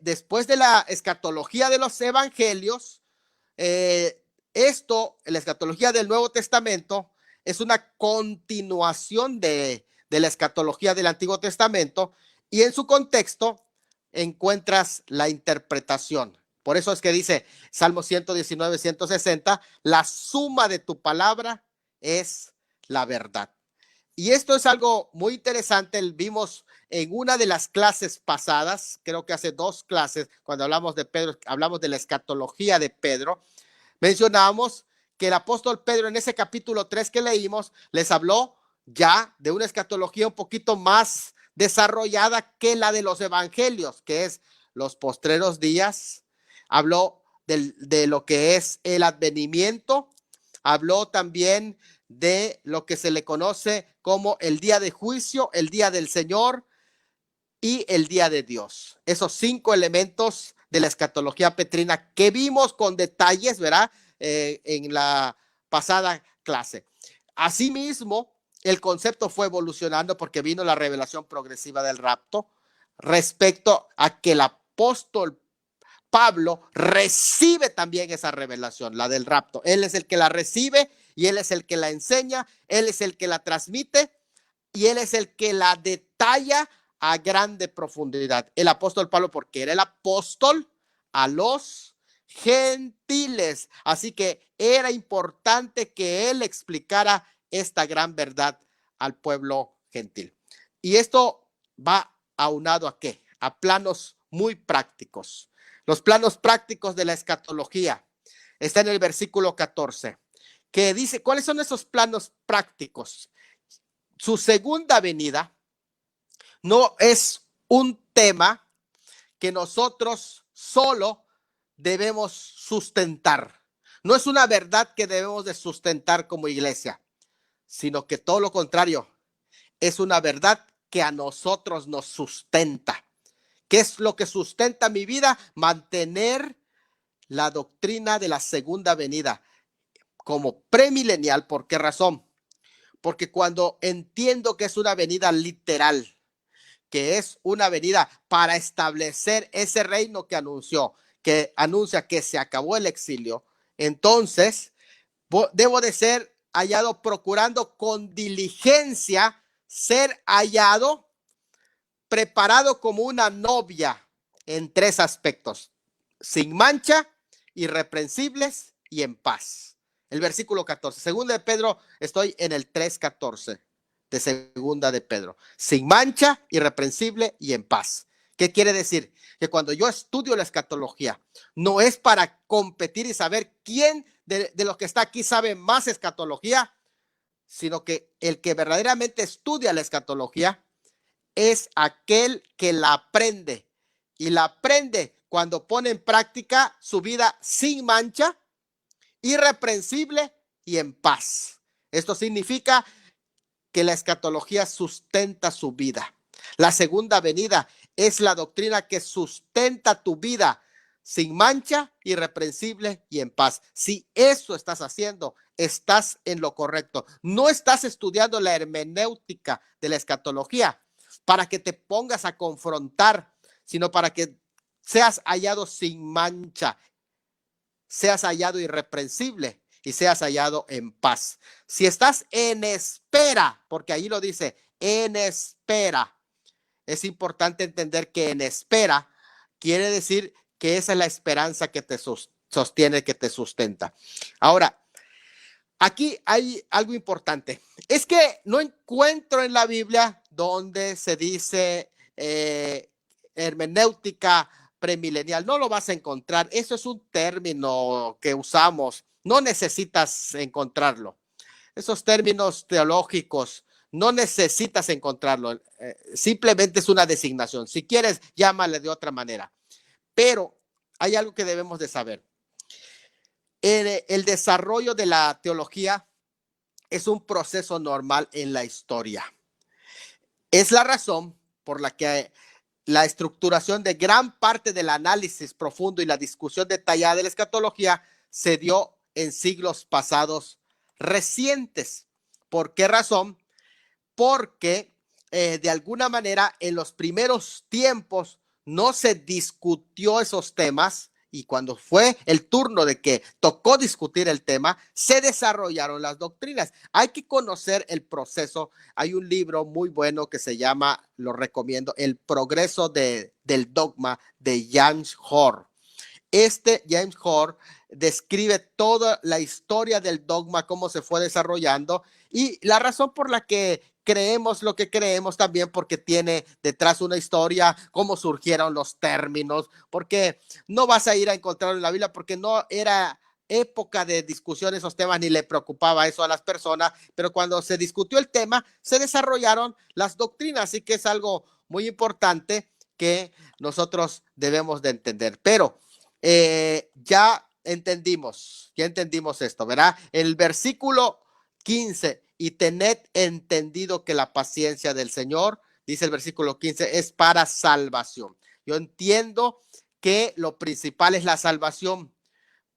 después de la escatología de los evangelios, la escatología del Nuevo Testamento es una continuación de la escatología del Antiguo Testamento, y en su contexto encuentras la interpretación. Por eso es que dice Salmo 119, 160, la suma de tu palabra es la verdad. Y esto es algo muy interesante. Vimos en una de las clases pasadas, creo que hace 2 clases, cuando hablamos de Pedro, hablamos de la escatología de Pedro, mencionamos que el apóstol Pedro en ese capítulo 3 que leímos, les habló ya de una escatología un poquito más desarrollada que la de los evangelios, que es los postreros días. Habló de lo que es el advenimiento, habló también de lo que se le conoce como el día de juicio, el día del Señor y el día de Dios. Esos 5 elementos de la escatología petrina que vimos con detalles, ¿verdad? En la pasada clase. Asimismo, el concepto fue evolucionando porque vino la revelación progresiva del rapto, respecto a que el apóstol Pablo recibe también esa revelación, la del rapto. Él es el que la recibe y él es el que la enseña, él es el que la transmite y él es el que la detalla a grande profundidad. El apóstol Pablo, porque era el apóstol a los gentiles, así que era importante que él explicara esta gran verdad al pueblo gentil. Y esto va aunado ¿a qué? A planos muy prácticos. Los planos prácticos de la escatología está en el versículo 14, que dice, ¿cuáles son esos planos prácticos? Su segunda venida no es un tema que nosotros solo debemos sustentar. No es una verdad que debemos de sustentar como iglesia, sino que todo lo contrario, es una verdad que a nosotros nos sustenta. ¿Qué es lo que sustenta mi vida? Mantener la doctrina de la segunda venida como premilenial. ¿Por qué razón? Porque cuando entiendo que es una venida literal, que es una venida para establecer ese reino que anuncia que se acabó el exilio, entonces debo de ser hallado procurando con diligencia ser hallado preparado como una novia en 3 aspectos: sin mancha, irreprensibles y en paz. El versículo 14, segunda de Pedro, estoy en el 3:14 de segunda de Pedro: sin mancha, irreprensible y en paz. ¿Qué quiere decir? Que cuando yo estudio la escatología, no es para competir y saber quién de los que está aquí sabe más escatología, sino que el que verdaderamente estudia la escatología es aquel que la aprende, y la aprende cuando pone en práctica su vida sin mancha, irreprensible y en paz. Esto significa que la escatología sustenta su vida. La segunda venida es la doctrina que sustenta tu vida sin mancha, irreprensible y en paz. Si eso estás haciendo, estás en lo correcto. No estás estudiando la hermenéutica de la escatología para que te pongas a confrontar, sino para que seas hallado sin mancha, seas hallado irreprensible y seas hallado en paz. Si estás en espera, porque ahí lo dice, en espera, es importante entender que en espera quiere decir que esa es la esperanza que te sostiene, que te sustenta. Ahora, aquí hay algo importante. Es que no encuentro en la Biblia donde se dice hermenéutica premilenial. No lo vas a encontrar. Eso es un término que usamos. No necesitas encontrarlo. Esos términos teológicos no necesitas encontrarlo. Simplemente es una designación. Si quieres, llámale de otra manera. Pero hay algo que debemos de saber. El desarrollo de la teología es un proceso normal en la historia. Es la razón por la que la estructuración de gran parte del análisis profundo y la discusión detallada de la escatología se dio en siglos pasados recientes. ¿Por qué razón? Porque de alguna manera en los primeros tiempos no se discutió esos temas. Y cuando fue el turno de que tocó discutir el tema, se desarrollaron las doctrinas. Hay que conocer el proceso. Hay un libro muy bueno que se llama, lo recomiendo, El progreso del dogma de James Hoare. James Hoare describe toda la historia del dogma, cómo se fue desarrollando y la razón por la que creemos lo que creemos también porque tiene detrás una historia, cómo surgieron los términos, porque no vas a ir a encontrarlo en la Biblia porque no era época de discusión esos temas ni le preocupaba eso a las personas, pero cuando se discutió el tema se desarrollaron las doctrinas, así que es algo muy importante que nosotros debemos de entender. Pero ya entendimos esto, ¿verdad? El versículo 15, y tened entendido que la paciencia del Señor, dice el versículo 15, es para salvación. Yo entiendo que lo principal es la salvación,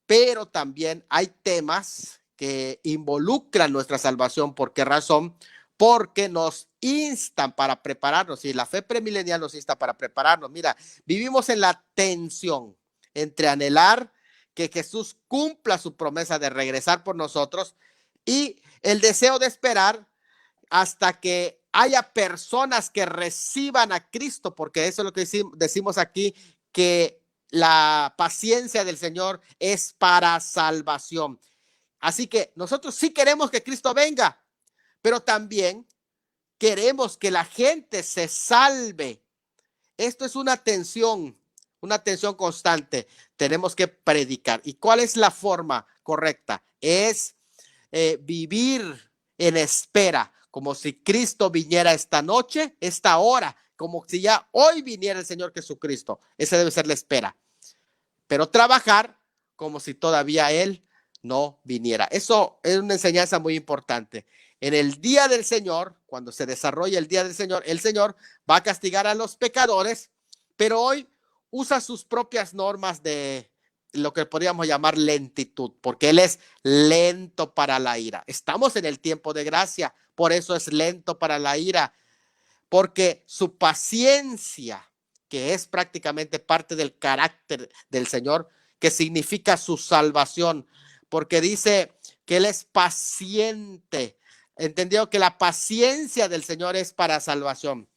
pero también hay temas que involucran nuestra salvación. ¿Por qué razón? Porque nos instan para prepararnos, y la fe premilenial nos insta para prepararnos. Mira, vivimos en la tensión entre anhelar que Jesús cumpla su promesa de regresar por nosotros y el deseo de esperar hasta que haya personas que reciban a Cristo, porque eso es lo que decimos aquí, que la paciencia del Señor es para salvación. Así que nosotros sí queremos que Cristo venga, pero también queremos que la gente se salve. Esto es una tensión constante. Tenemos que predicar. ¿Y cuál es la forma correcta? Es vivir en espera, como si Cristo viniera esta noche, esta hora, como si ya hoy viniera el Señor Jesucristo. Esa debe ser la espera. Pero trabajar como si todavía Él no viniera. Eso es una enseñanza muy importante. En el día del Señor, cuando se desarrolla el día del Señor, el Señor va a castigar a los pecadores, pero hoy usa sus propias normas de lo que podríamos llamar lentitud, porque Él es lento para la ira. Estamos en el tiempo de gracia, por eso es lento para la ira, porque su paciencia, que es prácticamente parte del carácter del Señor, que significa su salvación, porque dice que Él es paciente. Entendió que la paciencia del Señor es para salvación.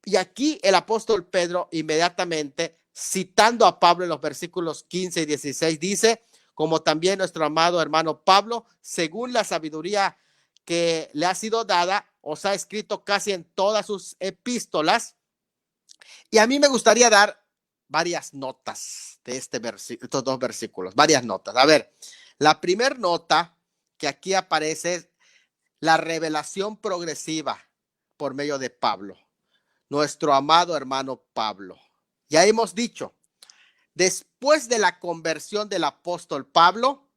Y aquí el apóstol Pedro inmediatamente, citando a Pablo en los versículos 15 y 16, dice, como también nuestro amado hermano Pablo, según la sabiduría que le ha sido dada, os ha escrito casi en todas sus epístolas. Y a mí me gustaría dar varias notas de estos dos versículos, varias notas. A ver, la primera nota que aquí aparece es la revelación progresiva por medio de Pablo, nuestro amado hermano Pablo. Ya hemos dicho, después de la conversión del apóstol Pablo,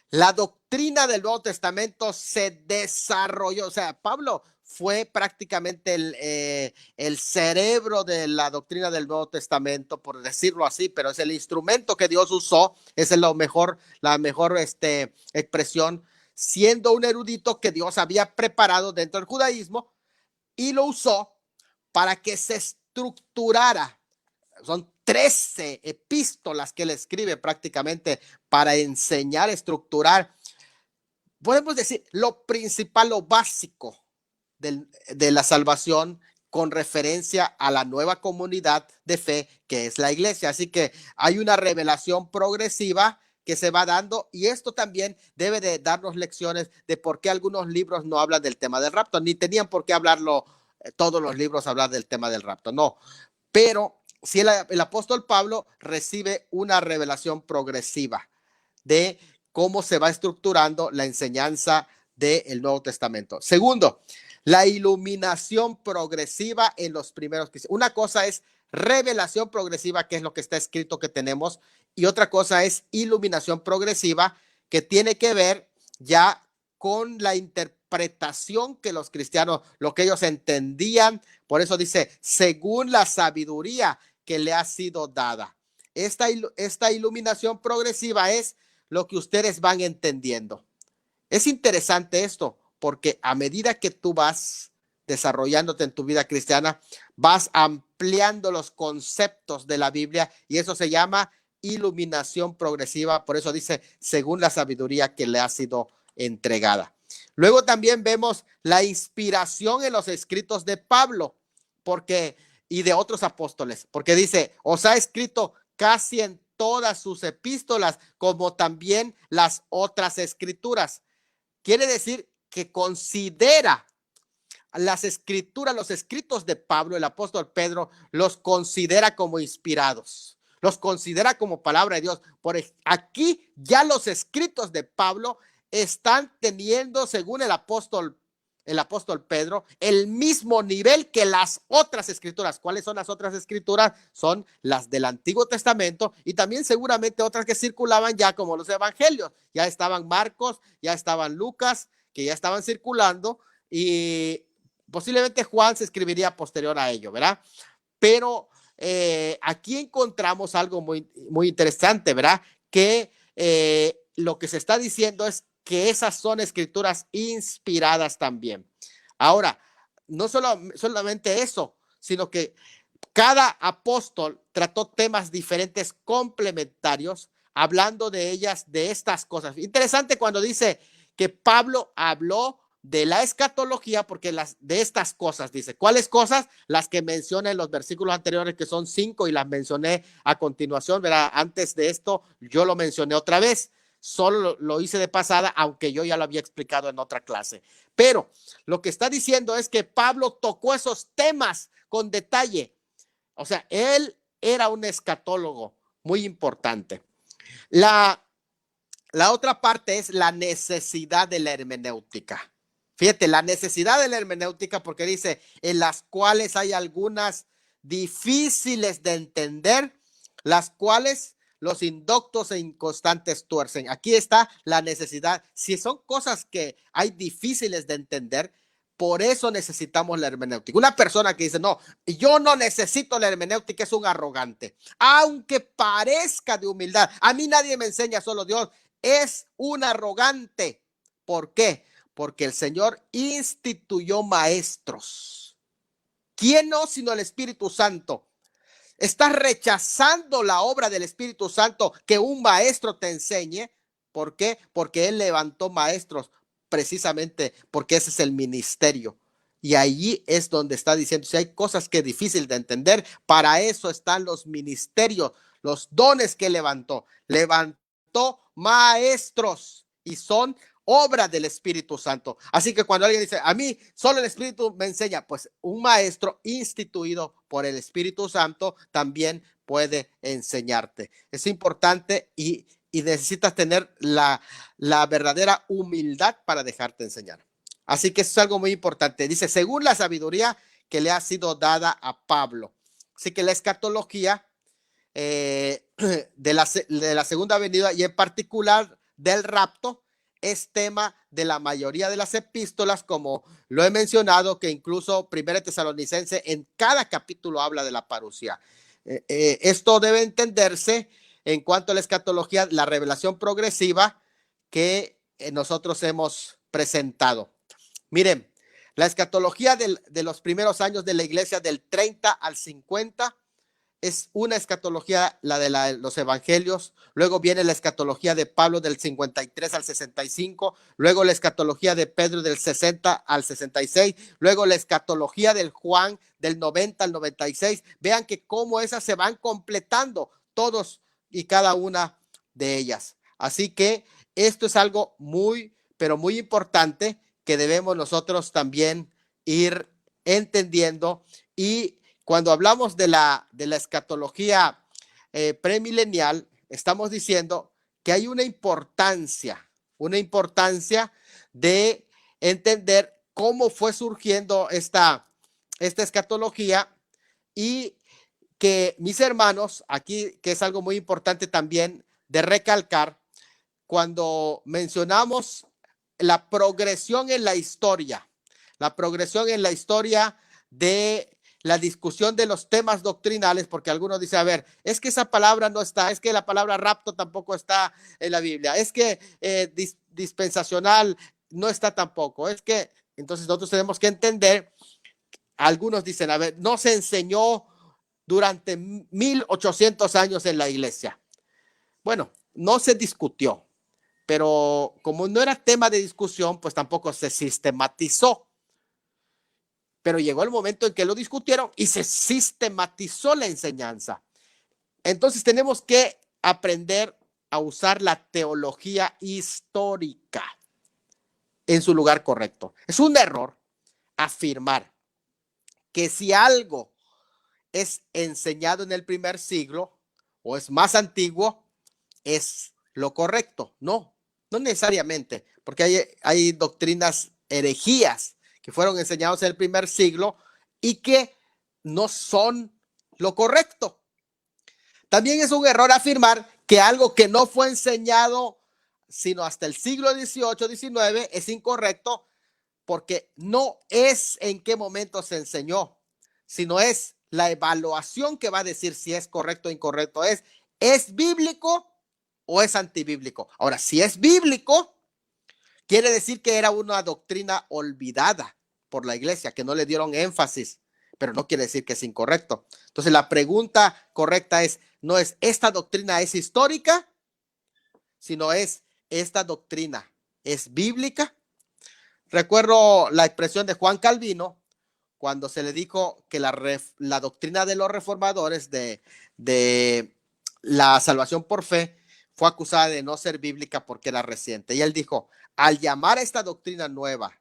la doctrina del Nuevo Testamento se desarrolló. O sea, Pablo fue prácticamente el cerebro de la doctrina del Nuevo Testamento, por decirlo así, pero es el instrumento que Dios usó, es la mejor expresión, siendo un erudito que Dios había preparado dentro del judaísmo y lo usó para que se estructurara. Son 13 epístolas que él escribe prácticamente para enseñar, estructurar, podemos decir, lo principal, lo básico de la salvación con referencia a la nueva comunidad de fe que es la iglesia. Así que hay una revelación progresiva que se va dando, y esto también debe de darnos lecciones de por qué algunos libros no hablan del tema del rapto, ni tenían por qué hablarlo todos los libros, hablar del tema del rapto, no. Pero si el apóstol Pablo recibe una revelación progresiva de cómo se va estructurando la enseñanza del Nuevo Testamento. Segundo, la iluminación progresiva en los primeros cristianos. Una cosa es revelación progresiva, que es lo que está escrito que tenemos, y otra cosa es iluminación progresiva, que tiene que ver ya con la interpretación que los cristianos, lo que ellos entendían. Por eso dice, según la sabiduría que le ha sido dada. Esta iluminación progresiva es lo que ustedes van entendiendo. Es interesante esto, porque a medida que tú vas desarrollándote en tu vida cristiana, vas ampliando los conceptos de la Biblia, y eso se llama iluminación progresiva. Por eso dice, según la sabiduría que le ha sido entregada. Luego también vemos la inspiración en los escritos de Pablo, y de otros apóstoles, porque dice, os ha escrito casi en todas sus epístolas, como también las otras escrituras. Quiere decir que considera las escrituras, los escritos de Pablo, el apóstol Pedro, los considera como inspirados, los considera como palabra de Dios. Por aquí ya los escritos de Pablo están teniendo, según el apóstol Pedro, el mismo nivel que las otras escrituras. ¿Cuáles son las otras escrituras? Son las del Antiguo Testamento, y también seguramente otras que circulaban ya, como los evangelios. Ya estaban Marcos, ya estaban Lucas, que ya estaban circulando, y posiblemente Juan se escribiría posterior a ello, ¿verdad? Pero aquí encontramos algo muy, muy interesante, ¿verdad? Que lo que se está diciendo es que esas son escrituras inspiradas también. Ahora, no solamente eso, sino que cada apóstol trató temas diferentes complementarios, hablando de ellas, de estas cosas. Interesante cuando dice que Pablo habló de la escatología, porque de estas cosas dice, ¿cuáles cosas? Las que menciona en los versículos anteriores, que son 5, y las mencioné a continuación, ¿verdad? Antes de esto yo lo mencioné otra vez. Solo lo hice de pasada, aunque yo ya lo había explicado en otra clase. Pero lo que está diciendo es que Pablo tocó esos temas con detalle. O sea, él era un escatólogo muy importante. La otra parte es la necesidad de la hermenéutica. Fíjate, la necesidad de la hermenéutica, porque dice, en las cuales hay algunas difíciles de entender, las cuales los indoctos e inconstantes tuercen. Aquí está la necesidad. Si son cosas que hay difíciles de entender, por eso necesitamos la hermenéutica. Una persona que dice, no, yo no necesito la hermenéutica, es un arrogante. Aunque parezca de humildad, a mí nadie me enseña, solo Dios. Es un arrogante. ¿Por qué? Porque el Señor instituyó maestros. ¿Quién no sino el Espíritu Santo? Estás rechazando la obra del Espíritu Santo, que un maestro te enseñe. ¿Por qué? Porque Él levantó maestros, precisamente porque ese es el ministerio. Y allí es donde está diciendo, si hay cosas que es difícil de entender, para eso están los ministerios, los dones que levantó. Levantó maestros, y son obra del Espíritu Santo. Así que cuando alguien dice, a mí solo el Espíritu me enseña, pues un maestro instituido por el Espíritu Santo también puede enseñarte. Es importante, y necesitas tener la verdadera humildad para dejarte enseñar. Así que eso es algo muy importante. Dice, según la sabiduría que le ha sido dada a Pablo. Así que la escatología de la segunda venida, y en particular del rapto, es tema de la mayoría de las epístolas, como lo he mencionado, que incluso Primera Tesalonicense en cada capítulo habla de la parucía. Esto debe entenderse en cuanto a la escatología, la revelación progresiva que nosotros hemos presentado. Miren, la escatología de los primeros años de la iglesia, del 30 al 50, es una escatología, la de los evangelios, luego viene la escatología de Pablo del 53 al 65, luego la escatología de Pedro del 60 al 66, luego la escatología del Juan del 90 al 96. Vean que cómo esas se van completando todos y cada una de ellas. Así que esto es algo muy, pero muy importante que debemos nosotros también ir entendiendo. Y cuando hablamos de la escatología premilenial, estamos diciendo que hay una importancia de entender cómo fue surgiendo esta escatología, y que, mis hermanos, aquí que es algo muy importante también de recalcar, cuando mencionamos la progresión en la historia de la discusión de los temas doctrinales, porque algunos dicen, a ver, es que esa palabra no está, es que la palabra rapto tampoco está en la Biblia, es que dispensacional no está tampoco, es que, entonces nosotros tenemos que entender, algunos dicen, a ver, no se enseñó durante 1800 años en la iglesia. Bueno, no se discutió, pero como no era tema de discusión, pues tampoco se sistematizó. Pero llegó el momento en que lo discutieron y se sistematizó la enseñanza. Entonces tenemos que aprender a usar la teología histórica en su lugar correcto. Es un error afirmar que si algo es enseñado en el primer siglo o es más antiguo, es lo correcto. No, no necesariamente, porque hay doctrinas herejías que fueron enseñados en el primer siglo y que no son lo correcto. También es un error afirmar que algo que no fue enseñado sino hasta el siglo XVIII, XIX es incorrecto, porque no es en qué momento se enseñó, sino es la evaluación que va a decir si es correcto o incorrecto. ¿Es bíblico o es antibíblico? Ahora, si es bíblico, quiere decir que era una doctrina olvidada por la iglesia, que no le dieron énfasis, pero no quiere decir que es incorrecto. Entonces, la pregunta correcta no es esta doctrina es histórica, sino esta doctrina es bíblica. Recuerdo la expresión de Juan Calvino cuando se le dijo que la doctrina de los reformadores de la salvación por fe fue acusada de no ser bíblica porque era reciente. Y él dijo, al llamar a esta doctrina nueva,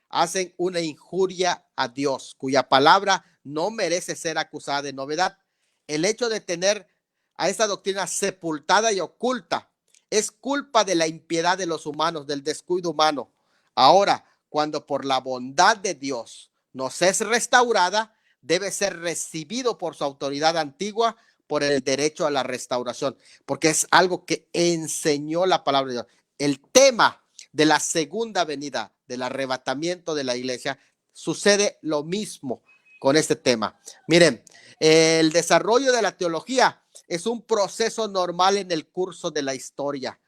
hacen una injuria a Dios, cuya palabra no merece ser acusada de novedad. El hecho de tener a esta doctrina sepultada y oculta es culpa de la impiedad de los humanos, del descuido humano. Ahora, cuando por la bondad de Dios nos es restaurada, debe ser recibido por su autoridad antigua por el derecho a la restauración, porque es algo que enseñó la palabra de Dios. El tema de la segunda venida, del arrebatamiento de la iglesia, sucede lo mismo con este tema. Miren, el desarrollo de la teología es un proceso normal en el curso de la historia.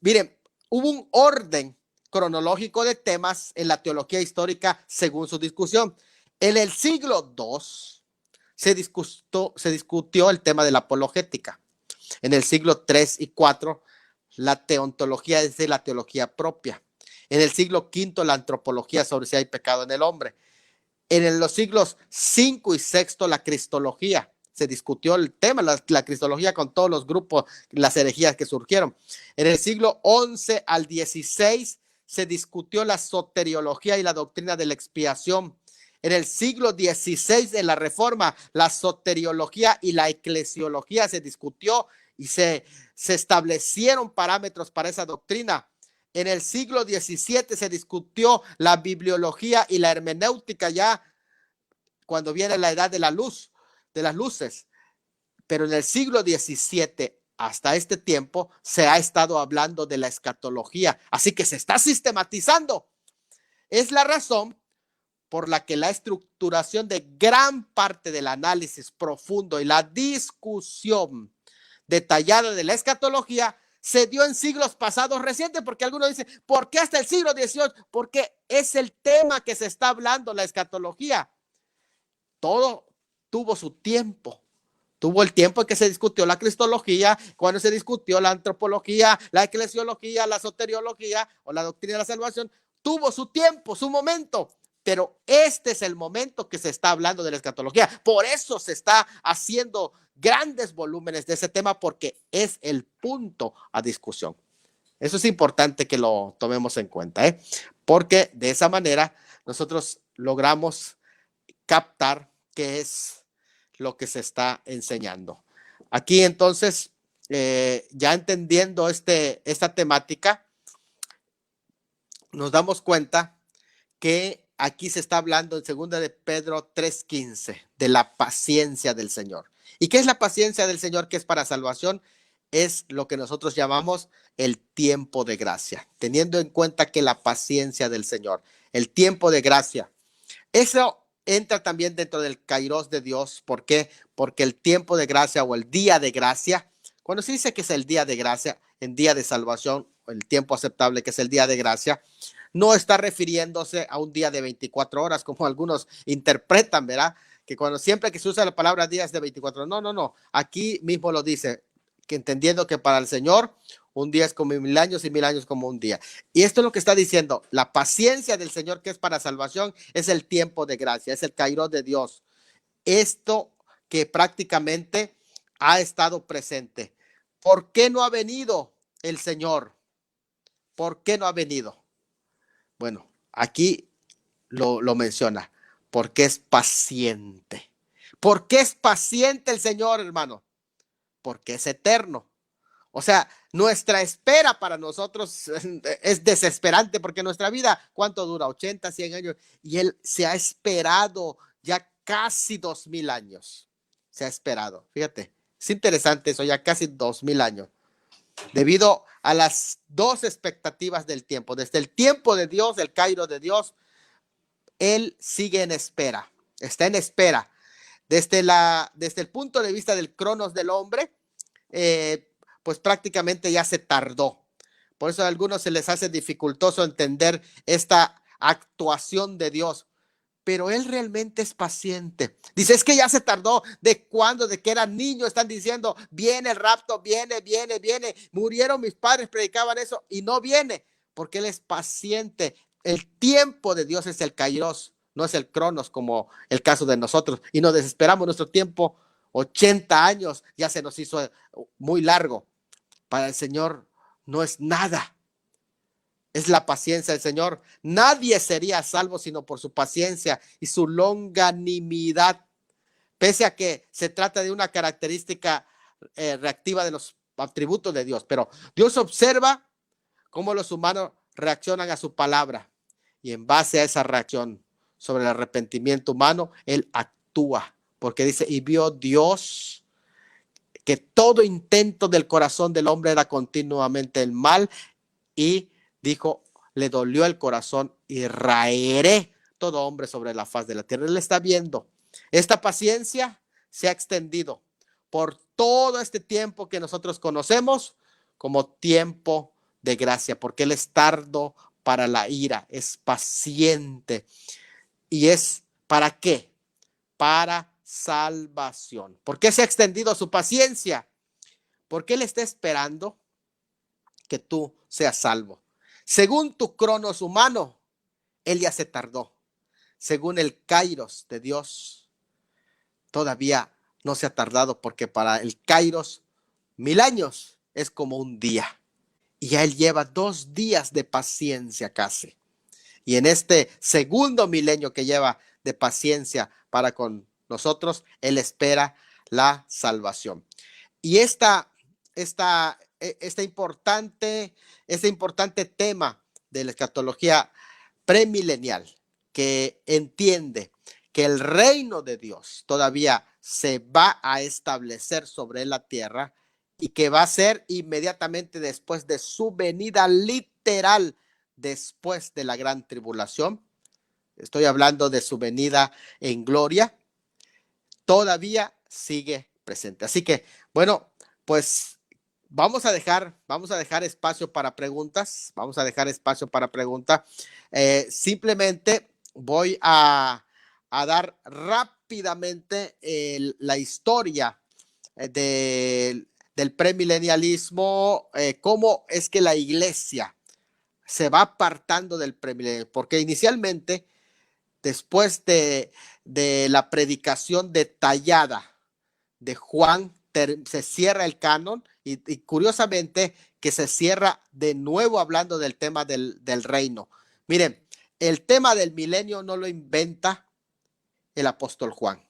Miren, hubo un orden cronológico de temas en la teología histórica según su discusión. En el siglo II se discutió el tema de la apologética. En el siglo III y IV, la teontología es de la teología propia. En el siglo V, la antropología sobre si hay pecado en el hombre. En los siglos V y VI, la cristología. Se discutió el tema, la cristología con todos los grupos, las herejías que surgieron. En el siglo XI al XVI se discutió la soteriología y la doctrina de la expiación. En el siglo XVI, en la Reforma, la soteriología y la eclesiología se discutió y se establecieron parámetros para esa doctrina. En el siglo XVII se discutió la bibliología y la hermenéutica, ya cuando viene la edad de la luz, de las luces. Pero en el siglo XVII hasta este tiempo se ha estado hablando de la escatología, así que se está sistematizando. Es la razón por la que la estructuración de gran parte del análisis profundo y la discusión detallada de la escatología se dio en siglos pasados recientes, porque algunos dicen, ¿por qué hasta el siglo XVIII? Porque es el tema que se está hablando, la escatología. Todo tuvo su tiempo, Tuvo el tiempo en que se discutió la cristología, cuando se discutió la antropología, la eclesiología, la soteriología o la doctrina de la salvación. Tuvo su tiempo, su momento. Pero este es el momento que se está hablando de la escatología. Por eso se está haciendo grandes volúmenes de ese tema, porque es el punto a discusión. Eso es importante que lo tomemos en cuenta, porque de esa manera nosotros logramos captar qué es lo que se está enseñando. Aquí entonces, ya entendiendo esta temática, nos damos cuenta que aquí se está hablando en 2 de Pedro 3:15 de la paciencia del Señor. ¿Y qué es la paciencia del Señor que es para salvación? Es lo que nosotros llamamos el tiempo de gracia, teniendo en cuenta que la paciencia del Señor, el tiempo de gracia, eso entra también dentro del kairos de Dios. ¿Por qué? Porque el tiempo de gracia o el día de gracia, cuando se dice que es el día de gracia, el día de salvación, el tiempo aceptable que es el día de gracia, no está refiriéndose a un día de 24 horas, como algunos interpretan, ¿verdad? Que cuando siempre que se usa la palabra días de 24, no. Aquí mismo lo dice, que entendiendo que para el Señor un día es como 1000 años y 1000 años como un día. Y esto es lo que está diciendo, la paciencia del Señor que es para salvación es el tiempo de gracia, es el kairos de Dios. Esto que prácticamente ha estado presente. ¿Por qué no ha venido el Señor? ¿Por qué no ha venido? Bueno, aquí lo menciona, porque es paciente. ¿Por qué es paciente el Señor, hermano? Porque es eterno. O sea, nuestra espera para nosotros es desesperante, porque nuestra vida, ¿cuánto dura? 80, 100 años. Y Él se ha esperado ya casi 2000 años. Se ha esperado. Fíjate, es interesante eso, ya casi 2000 años. Debido a las dos expectativas del tiempo. Desde el tiempo de Dios, el kairos de Dios, Él sigue en espera. Está en espera. Desde el punto de vista del cronos del hombre, pues prácticamente ya se tardó. Por eso a algunos se les hace dificultoso entender esta actuación de Dios. Pero Él realmente es paciente. Dice, es que ya se tardó. ¿De cuándo? De que era niño. Están diciendo, viene el rapto, viene. Murieron mis padres, predicaban eso y no viene. Porque Él es paciente. El tiempo de Dios es el kairos, no es el cronos como el caso de nosotros. Y nos desesperamos nuestro tiempo. 80 años ya se nos hizo muy largo. Para el Señor no es nada. Es la paciencia del Señor. Nadie sería salvo sino por su paciencia y su longanimidad. Pese a que se trata de una característica reactiva de los atributos de Dios. Pero Dios observa cómo los humanos reaccionan a su palabra. Y en base a esa reacción sobre el arrepentimiento humano, Él actúa. Porque dice, y vio Dios que todo intento del corazón del hombre era continuamente el mal, y dijo, le dolió el corazón y raeré todo hombre sobre la faz de la tierra. Él está viendo. Esta paciencia se ha extendido por todo este tiempo que nosotros conocemos como tiempo de gracia, porque Él es tardo para la ira, es paciente. ¿Y es para qué? Para salvación. ¿Por qué se ha extendido su paciencia? Porque Él está esperando que tú seas salvo. Según tu cronos humano, Él ya se tardó. Según el kairos de Dios, todavía no se ha tardado, porque para el kairos 1000 años es como un día. Y ya Él lleva 2 días de paciencia casi. Y en este segundo milenio que lleva de paciencia para con nosotros, Él espera la salvación. Y este importante tema de la escatología premilenial, que entiende que el reino de Dios todavía se va a establecer sobre la tierra, y que va a ser inmediatamente después de su venida literal, después de la gran tribulación. Estoy hablando de su venida en gloria. Todavía sigue presente. Así que, bueno, pues vamos a dejar espacio para preguntas. Simplemente voy a dar rápidamente la historia del premilenialismo, cómo es que la iglesia se va apartando del premilenialismo, porque inicialmente, después de la predicación detallada de Juan, se cierra el canon y curiosamente que se cierra de nuevo hablando del tema del reino. Miren, el tema del milenio no lo inventa el apóstol Juan.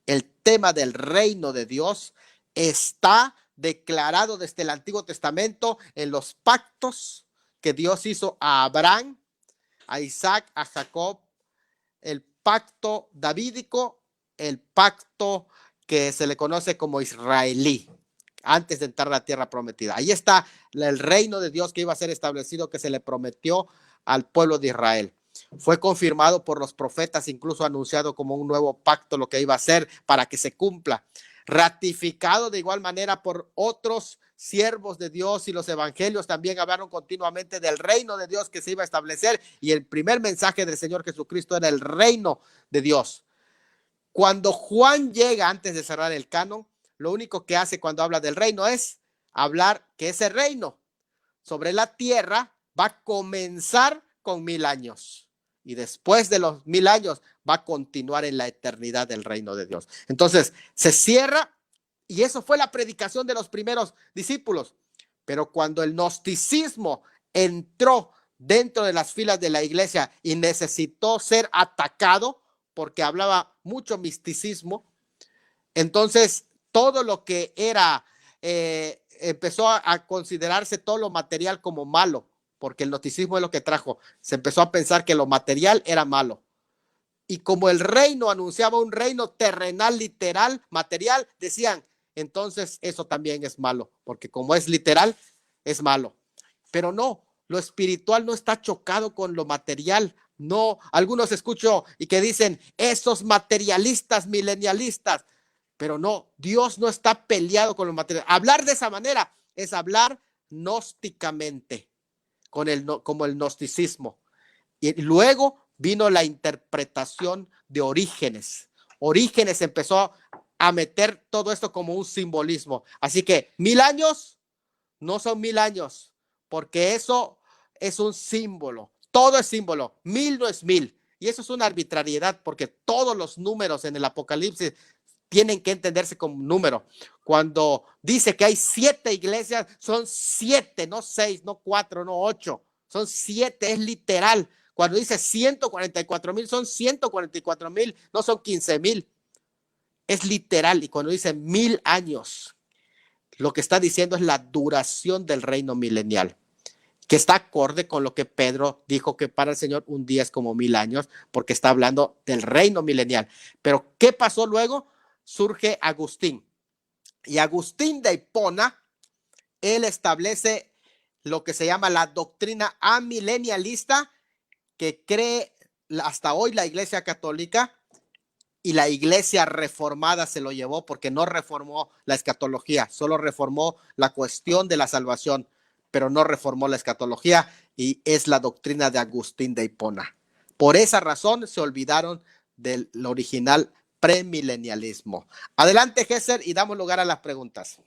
El tema del reino de Dios está declarado desde el Antiguo Testamento en los pactos que Dios hizo a Abraham, a Isaac, a Jacob, el pacto davídico, el pacto que se le conoce como israelí, antes de entrar a la tierra prometida. Ahí está el reino de Dios que iba a ser establecido, que se le prometió al pueblo de Israel. Fue confirmado por los profetas, incluso anunciado como un nuevo pacto, lo que iba a ser para que se cumpla. Ratificado de igual manera por otros siervos de Dios, y los evangelios también hablaron continuamente del reino de Dios que se iba a establecer, y el primer mensaje del Señor Jesucristo era el reino de Dios. Cuando Juan llega, antes de cerrar el canon, lo único que hace cuando habla del reino es hablar que ese reino sobre la tierra va a comenzar con 1000 años, y después de los 1000 años va a continuar en la eternidad del reino de Dios. Entonces se cierra, y eso fue la predicación de los primeros discípulos. Pero cuando el gnosticismo entró dentro de las filas de la iglesia y necesitó ser atacado porque hablaba mucho misticismo, entonces todo lo que era empezó a considerarse todo lo material como malo, porque el gnosticismo es lo que trajo. Se empezó a pensar que lo material era malo. Y como el reino anunciaba un reino terrenal, literal, material, decían, entonces eso también es malo, porque como es literal, es malo. Pero no, lo espiritual no está chocado con lo material. No, algunos escucho y que dicen, esos materialistas, milenialistas, pero no, Dios no está peleado con lo material. Hablar de esa manera es hablar gnósticamente, como el gnosticismo. Y luego vino la interpretación de Orígenes. Orígenes empezó a meter todo esto como un simbolismo. Así que 1000 años no son 1000 años, porque eso es un símbolo. Todo es símbolo. 1000 no es 1000. Y eso es una arbitrariedad, porque todos los números en el Apocalipsis tienen que entenderse como número. Cuando dice que hay 7 iglesias, son 7, no 6, no 4, no 8. Son 7, es literal. Cuando dice 144,000, son 144,000, no son 15,000. Es literal. Y cuando dice 1000 años, lo que está diciendo es la duración del reino milenial, que está acorde con lo que Pedro dijo, que para el Señor un día es como 1000 años, porque está hablando del reino milenial. Pero ¿qué pasó luego? Surge Agustín. Y Agustín de Hipona, él establece lo que se llama la doctrina amilenialista, que cree hasta hoy la Iglesia Católica, y la Iglesia Reformada se lo llevó, porque no reformó la escatología, solo reformó la cuestión de la salvación, pero no reformó la escatología, y es la doctrina de Agustín de Hipona. Por esa razón se olvidaron del original premilenialismo. Adelante, Gesser, y damos lugar a las preguntas.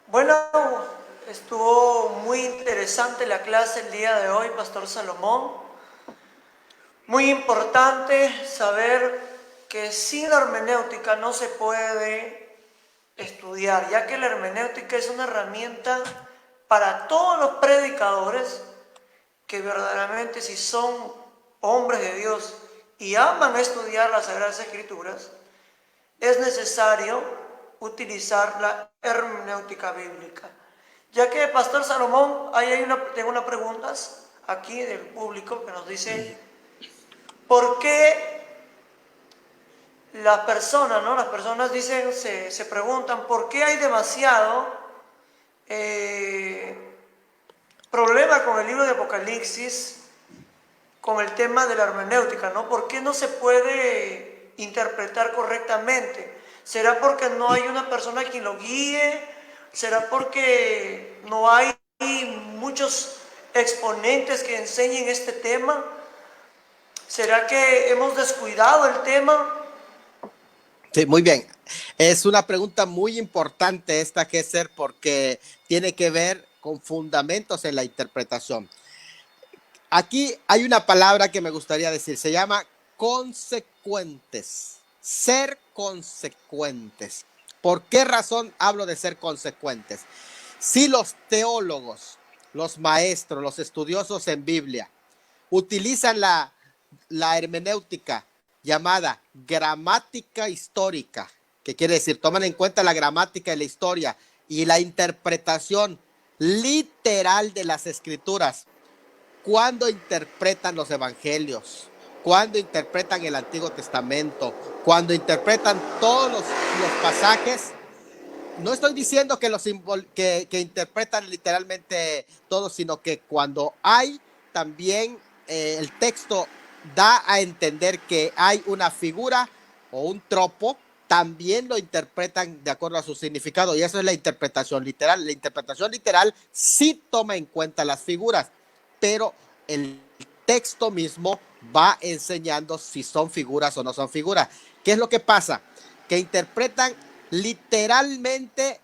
Bueno, estuvo muy interesante la clase el día de hoy, Pastor Salomón. Muy importante saber que sin la hermenéutica no se puede estudiar, ya que la hermenéutica es una herramienta para todos los predicadores que verdaderamente, si son hombres de Dios y aman estudiar las Sagradas Escrituras, es necesario utilizar la hermenéutica bíblica. Ya que, Pastor Salomón, tengo unas preguntas aquí del público que nos dice, ¿por qué las personas dicen, se preguntan, ¿por qué hay demasiado problema con el libro de Apocalipsis, con el tema de la hermenéutica, ¿no? ¿Por qué no se puede interpretar correctamente? ¿Será porque no hay una persona quien lo guíe? ¿Será porque no hay muchos exponentes que enseñen este tema. ¿Será que hemos descuidado el tema? Sí, muy bien. Es una pregunta muy importante esta, Gesser, porque tiene que ver con fundamentos en la interpretación. Aquí hay una palabra que me gustaría decir, se llama consecuentes, ser consecuentes. ¿Por qué razón hablo de ser consecuentes? Si los teólogos, los maestros, los estudiosos en Biblia utilizan la hermenéutica llamada gramática histórica, que quiere decir, toman en cuenta la gramática y la historia y la interpretación literal de las escrituras, cuando interpretan los evangelios, cuando interpretan el Antiguo Testamento, cuando interpretan todos los pasajes. No estoy diciendo que que interpretan literalmente todo, sino que cuando hay también el texto da a entender que hay una figura o un tropo, también lo interpretan de acuerdo a su significado, y eso es la interpretación literal. La interpretación literal sí toma en cuenta las figuras, pero el texto mismo va enseñando si son figuras o no son figuras. ¿Qué es lo que pasa? Que interpretan literalmente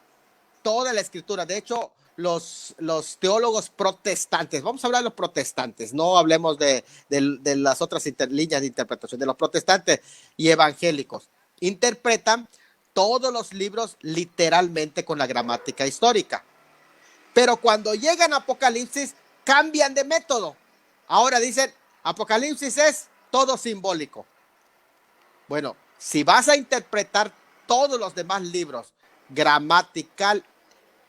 toda la escritura. De hecho, los teólogos protestantes, vamos a hablar de los protestantes, no hablemos de las otras líneas de interpretación, de los protestantes y evangélicos, interpretan todos los libros literalmente con la gramática histórica. Pero cuando llegan a Apocalipsis, cambian de método. Ahora dicen, Apocalipsis es todo simbólico. Bueno, si vas a interpretar todos los demás libros gramatical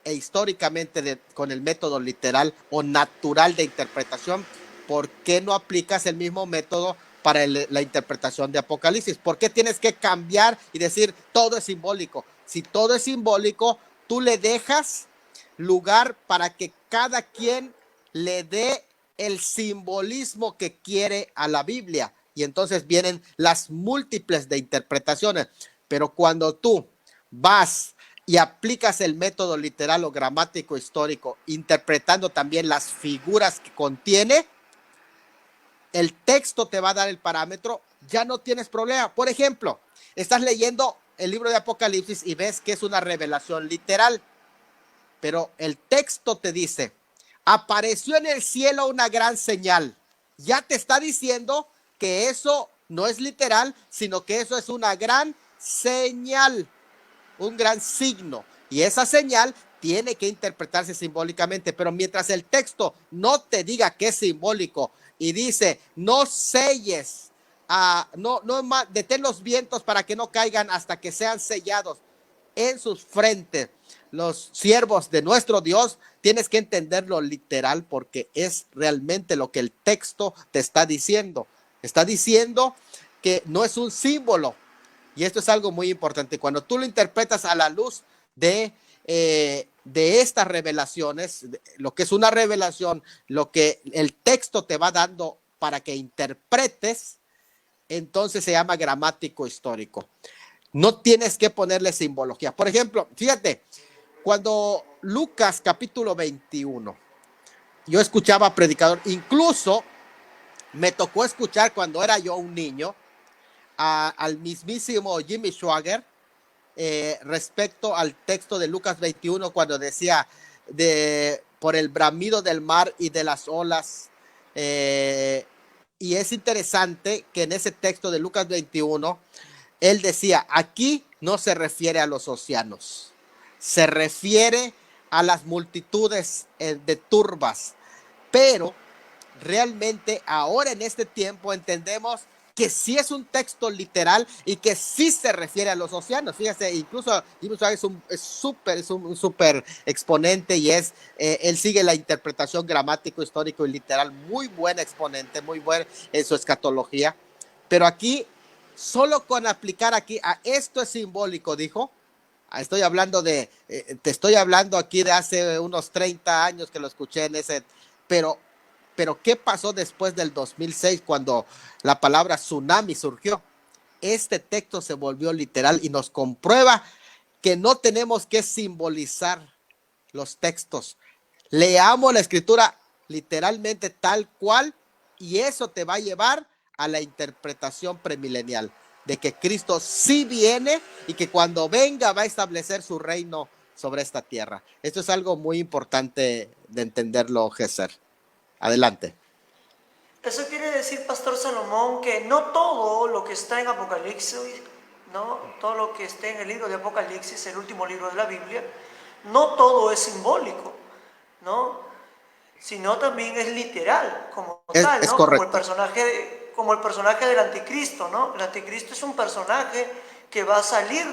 e históricamente con el método literal o natural de interpretación, ¿por qué no aplicas el mismo método para la interpretación de Apocalipsis? ¿Por qué tienes que cambiar y decir todo es simbólico? Si todo es simbólico, tú le dejas lugar para que cada quien le dé el simbolismo que quiere a la Biblia, y entonces vienen las múltiples de interpretaciones. Pero cuando tú vas y aplicas el método literal o gramático histórico, interpretando también las figuras que contiene, el texto te va a dar el parámetro, ya no tienes problema. Por ejemplo, estás leyendo el libro de Apocalipsis y ves que es una revelación literal, pero el texto te dice, apareció en el cielo una gran señal. Ya te está diciendo que eso no es literal, sino que eso es una gran señal, un gran signo, y esa señal tiene que interpretarse simbólicamente. Pero mientras el texto no te diga que es simbólico y dice no selles, detén los vientos para que no caigan hasta que sean sellados en sus frentes los siervos de nuestro Dios, tienes que entenderlo literal, porque es realmente lo que el texto te está diciendo. Está diciendo que no es un símbolo, y esto es algo muy importante. Cuando tú lo interpretas a la luz de estas revelaciones, lo que es una revelación, lo que el texto te va dando para que interpretes, entonces se llama gramático histórico. No tienes que ponerle simbología. Por ejemplo, fíjate, cuando Lucas capítulo 21, yo escuchaba predicador, incluso me tocó escuchar cuando era yo un niño al mismísimo Jimmy Swaggart respecto al texto de Lucas 21, cuando decía por el bramido del mar y de las olas. Y es interesante que en ese texto de Lucas 21, él decía, aquí no se refiere a los océanos, se refiere a las multitudes de turbas, pero realmente ahora en este tiempo entendemos que sí es un texto literal y que sí se refiere a los océanos. Fíjese, incluso Jimmy Swaggart es un súper exponente, y él sigue la interpretación gramático, histórico y literal, muy buen exponente, muy buen en su escatología. Pero aquí, solo con aplicar aquí a esto es simbólico, dijo. Te estoy hablando aquí de hace unos 30 años que lo escuché en ese, pero ¿qué pasó después del 2006 cuando la palabra tsunami surgió? Este texto se volvió literal y nos comprueba que no tenemos que simbolizar los textos. Leamos la escritura literalmente tal cual y eso te va a llevar a la interpretación premilenial de que Cristo sí viene y que cuando venga va a establecer su reino sobre esta tierra. Esto es algo muy importante de entenderlo, Gesser. Adelante. Eso quiere decir, Pastor Salomón, que no todo lo que está en Apocalipsis, ¿no? Todo lo que esté en el libro de Apocalipsis, el último libro de la Biblia, no todo es simbólico, ¿no? Sino también es literal, como tal, Es ¿no? correcto. Como el personaje del anticristo, ¿no? El anticristo es un personaje que va a salir,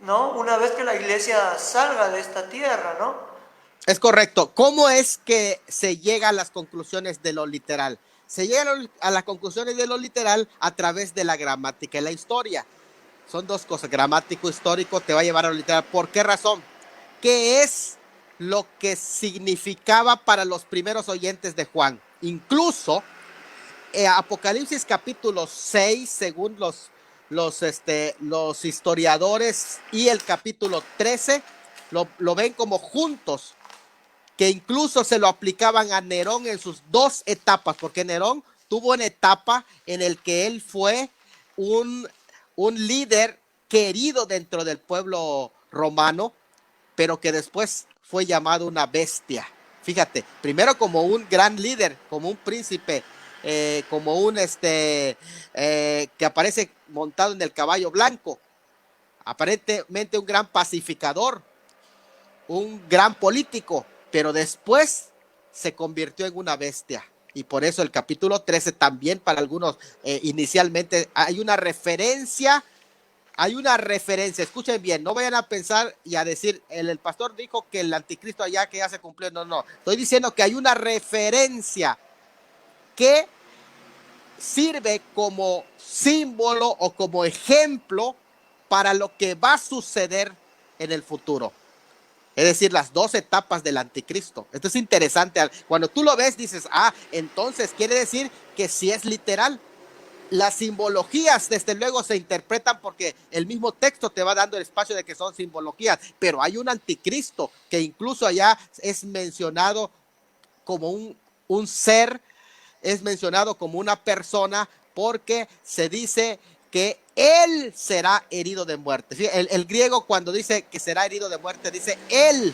¿no? Una vez que la iglesia salga de esta tierra, ¿no? Es correcto. ¿Cómo es que se llega a las conclusiones de lo literal? Se llega a las conclusiones de lo literal a través de la gramática y la historia. Son dos cosas, gramático, histórico, te va a llevar a lo literal. ¿Por qué razón? ¿Qué es lo que significaba para los primeros oyentes de Juan? Incluso Apocalipsis capítulo 6, según los historiadores, y el capítulo 13, lo ven como juntos, que incluso se lo aplicaban a Nerón en sus dos etapas, porque Nerón tuvo una etapa en el que él fue un líder querido dentro del pueblo romano, pero que después fue llamado una bestia. Fíjate, primero como un gran líder, como un príncipe, como un que aparece montado en el caballo blanco, aparentemente un gran pacificador, un gran político, pero después se convirtió en una bestia. Y por eso el capítulo 13 también para algunos inicialmente hay una referencia, escuchen bien, no vayan a pensar y a decir, el pastor dijo que el anticristo allá que ya se cumplió, no, estoy diciendo que hay una referencia que sirve como símbolo o como ejemplo para lo que va a suceder en el futuro. Es decir, las dos etapas del anticristo. Esto es interesante. Cuando tú lo ves, dices, entonces quiere decir que sí es literal. Las simbologías, desde luego, se interpretan porque el mismo texto te va dando el espacio de que son simbologías, pero hay un anticristo que incluso allá es mencionado como un ser, es mencionado como una persona, porque se dice que él será herido de muerte. ¿Sí? El griego cuando dice que será herido de muerte, dice él,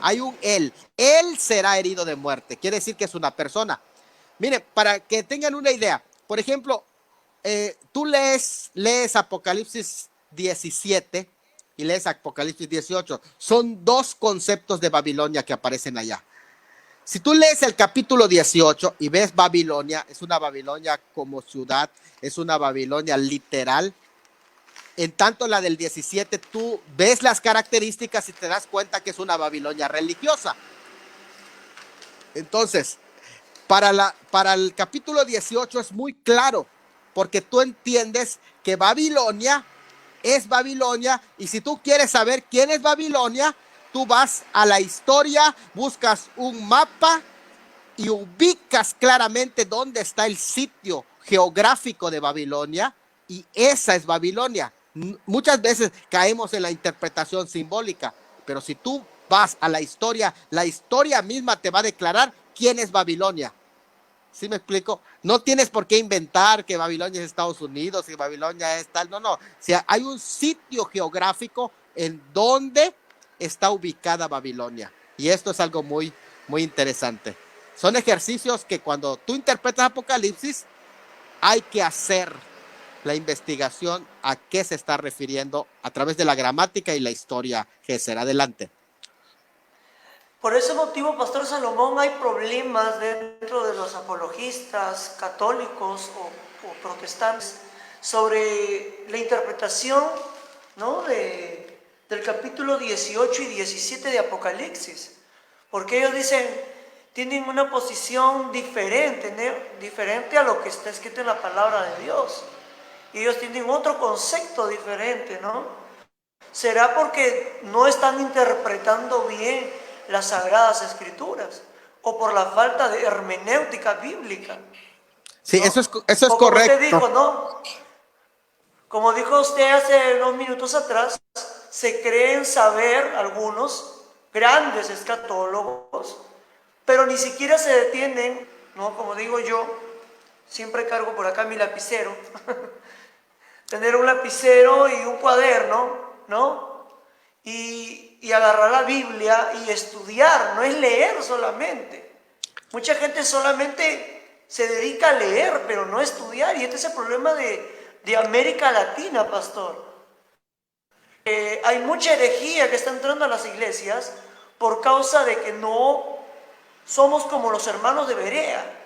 hay un él será herido de muerte, quiere decir que es una persona. Miren, para que tengan una idea, por ejemplo, tú lees Apocalipsis 17 y lees Apocalipsis 18, son dos conceptos de Babilonia que aparecen allá. Si tú lees el capítulo 18 y ves Babilonia, es una Babilonia como ciudad, es una Babilonia literal. En tanto la del 17 tú ves las características y te das cuenta que es una Babilonia religiosa. Entonces, para el capítulo 18 es muy claro, porque tú entiendes que Babilonia es Babilonia, y si tú quieres saber quién es Babilonia, tú vas a la historia, buscas un mapa y ubicas claramente dónde está el sitio geográfico de Babilonia, y esa es Babilonia. Muchas veces caemos en la interpretación simbólica, pero si tú vas a la historia misma te va a declarar quién es Babilonia. ¿Sí me explico? No tienes por qué inventar que Babilonia es Estados Unidos y Babilonia es tal. No. O sea, hay un sitio geográfico en donde está ubicada Babilonia. Y esto es algo muy, muy interesante. Son ejercicios que cuando tú interpretas Apocalipsis, hay que hacer la investigación a qué se está refiriendo a través de la gramática y la historia. Gesser, adelante. Por ese motivo, Pastor Salomón, hay problemas dentro de los apologistas católicos o protestantes sobre la interpretación, ¿no?, del capítulo 18 y 17 de Apocalipsis. Porque ellos dicen, tienen una posición diferente, ¿no?, diferente a lo que está escrito en la palabra de Dios. Y ellos tienen otro concepto diferente, ¿no? ¿Será porque no están interpretando bien las Sagradas Escrituras o por la falta de hermenéutica bíblica? Sí, ¿no? eso es O como correcto. usted dijo, ¿no? Como dijo usted hace unos minutos atrás, se creen saber algunos grandes escatólogos pero ni siquiera se detienen, ¿no? Como digo yo, siempre cargo por acá mi lapicero, tener un lapicero y un cuaderno, ¿no? Y agarrar la Biblia y estudiar, no es leer solamente. Mucha gente solamente se dedica a leer, pero no a estudiar, y este es el problema de América Latina, pastor. Hay mucha herejía que está entrando a las iglesias por causa de que no somos como los hermanos de Berea.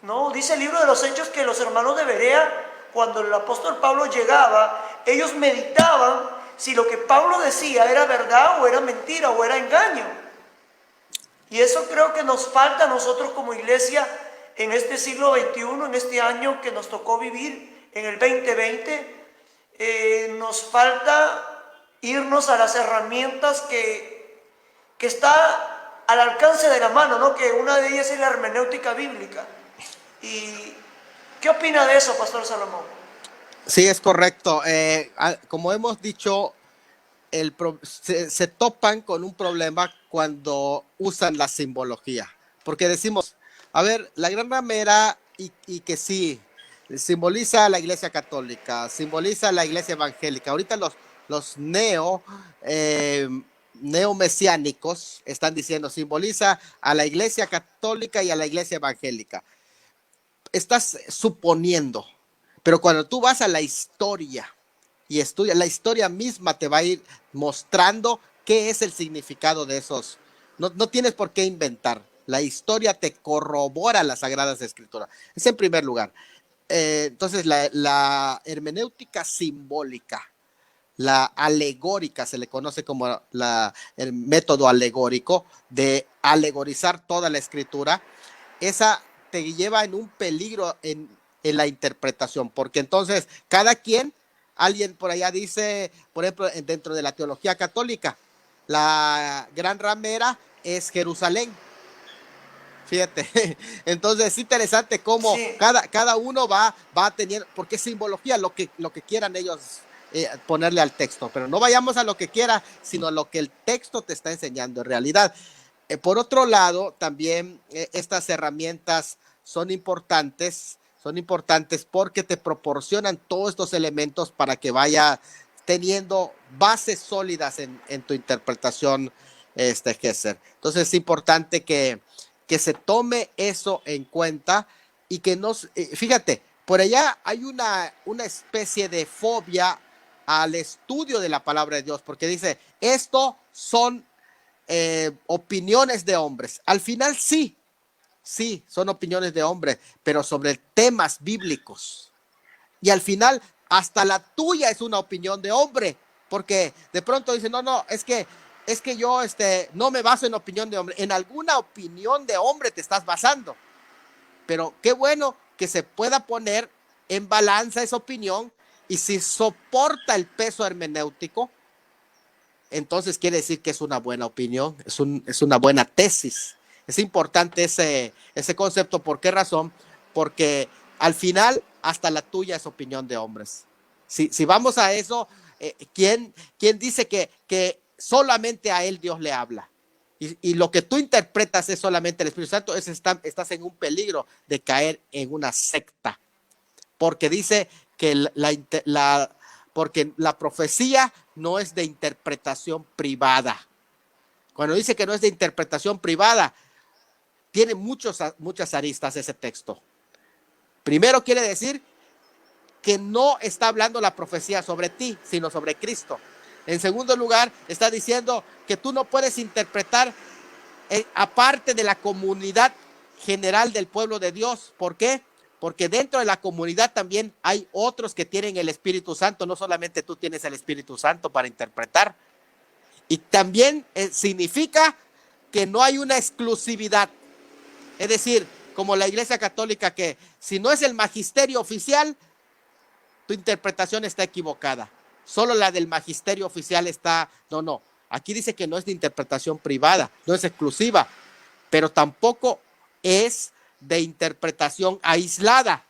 No, dice el libro de los Hechos que los hermanos de Berea, cuando el apóstol Pablo llegaba, ellos meditaban si lo que Pablo decía era verdad o era mentira o era engaño. Y eso creo que nos falta a nosotros como iglesia en este siglo XXI, en este año que nos tocó vivir, en el 2020. Nos falta irnos a las herramientas que está al alcance de la mano, ¿no? Que una de ellas es la hermenéutica bíblica. ¿Y qué opina de eso, Pastor Salomón? Sí, es correcto. Como hemos dicho, se topan con un problema cuando usan la simbología. Porque decimos, a ver, la gran ramera y que sí, simboliza la iglesia católica, simboliza la iglesia evangélica. Ahorita los neomesiánicos están diciendo, simboliza a la iglesia católica y a la iglesia evangélica. Estás suponiendo, pero cuando tú vas a la historia y estudias, la historia misma te va a ir mostrando qué es el significado de esos. No tienes por qué inventar. La historia te corrobora las Sagradas Escrituras. Es en primer lugar. Entonces, la hermenéutica simbólica, la alegórica, se le conoce como el método alegórico de alegorizar toda la Escritura, esa te lleva en un peligro en la interpretación, porque entonces cada quien, alguien por allá dice, por ejemplo, dentro de la teología católica, la gran ramera es Jerusalén. Fíjate, entonces es interesante cómo sí. cada uno va a tener, porque es simbología, lo que quieran ellos ponerle al texto, pero no vayamos a lo que quiera, sino a lo que el texto te está enseñando en realidad. Por otro lado, también estas herramientas son importantes porque te proporcionan todos estos elementos para que vaya teniendo bases sólidas en tu interpretación, Gesser. Entonces es importante que se tome eso en cuenta y que nos, fíjate, por allá hay una especie de fobia al estudio de la palabra de Dios, porque dice, esto son opiniones de hombres. Al final sí, son opiniones de hombres, pero sobre temas bíblicos. Y al final, hasta la tuya es una opinión de hombre, porque de pronto dice, no, es que yo no me baso en opinión de hombre. En alguna opinión de hombre te estás basando. Pero qué bueno que se pueda poner en balanza esa opinión y si soporta el peso hermenéutico, entonces quiere decir que es una buena opinión, es una buena tesis. Es importante ese concepto. ¿Por qué razón? Porque al final hasta la tuya es opinión de hombres. Si vamos a eso, ¿quién dice que solamente a él Dios le habla? Y lo que tú interpretas es solamente el Espíritu Santo, estás en un peligro de caer en una secta. Porque dice que porque la profecía no es de interpretación privada. Cuando dice que no es de interpretación privada, tiene muchas aristas ese texto. Primero quiere decir que no está hablando la profecía sobre ti, sino sobre Cristo. En segundo lugar, está diciendo que tú no puedes interpretar aparte de la comunidad general del pueblo de Dios. ¿Por qué? Porque dentro de la comunidad también hay otros que tienen el Espíritu Santo. No solamente tú tienes el Espíritu Santo para interpretar. Y también significa que no hay una exclusividad. Es decir, como la Iglesia Católica, que si no es el magisterio oficial, tu interpretación está equivocada. Solo la del magisterio oficial está, no. Aquí dice que no es de interpretación privada, no es exclusiva, pero tampoco es de interpretación aislada.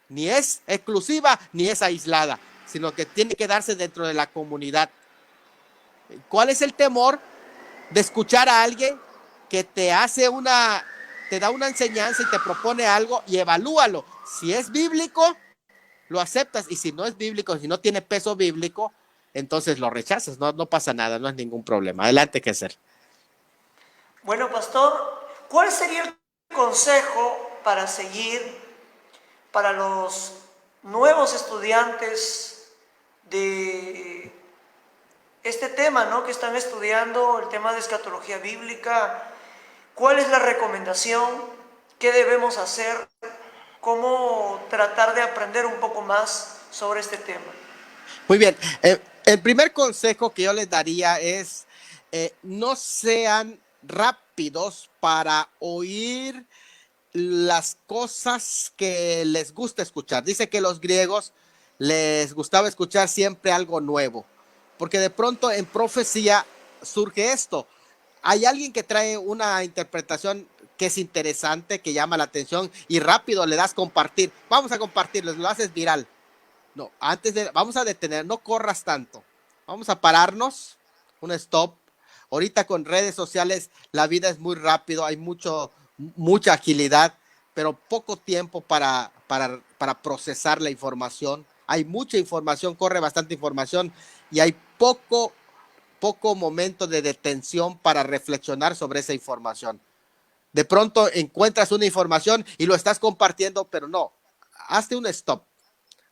Ni es exclusiva, ni es aislada, sino que tiene que darse dentro de la comunidad. ¿Cuál es el temor de escuchar a alguien que te da una enseñanza y te propone algo y evalúalo. Si es bíblico, lo aceptas, y si no es bíblico, si no tiene peso bíblico, entonces lo rechazas. No pasa nada, no es ningún problema. Adelante, Gesser. Bueno, pastor, ¿cuál sería el consejo para seguir para los nuevos estudiantes de este tema, ¿no?, que están estudiando el tema de escatología bíblica? ¿Cuál es la recomendación? ¿Qué debemos hacer? ¿Cómo tratar de aprender un poco más sobre este tema? Muy bien. El primer consejo que yo les daría es no sean rápidos para oír las cosas que les gusta escuchar. Dice que los griegos les gustaba escuchar siempre algo nuevo, porque de pronto en profecía surge esto. Hay alguien que trae una interpretación que es interesante, que llama la atención, y rápido le das compartir. Vamos a compartirlo, lo haces viral. No, vamos a detener, no corras tanto. Vamos a pararnos, un stop. Ahorita con redes sociales la vida es muy rápido, hay mucha agilidad, pero poco tiempo para procesar la información. Hay mucha información, corre bastante información, y hay poco momento de detención para reflexionar sobre esa información. De pronto encuentras una información y lo estás compartiendo, pero no, hazte un stop.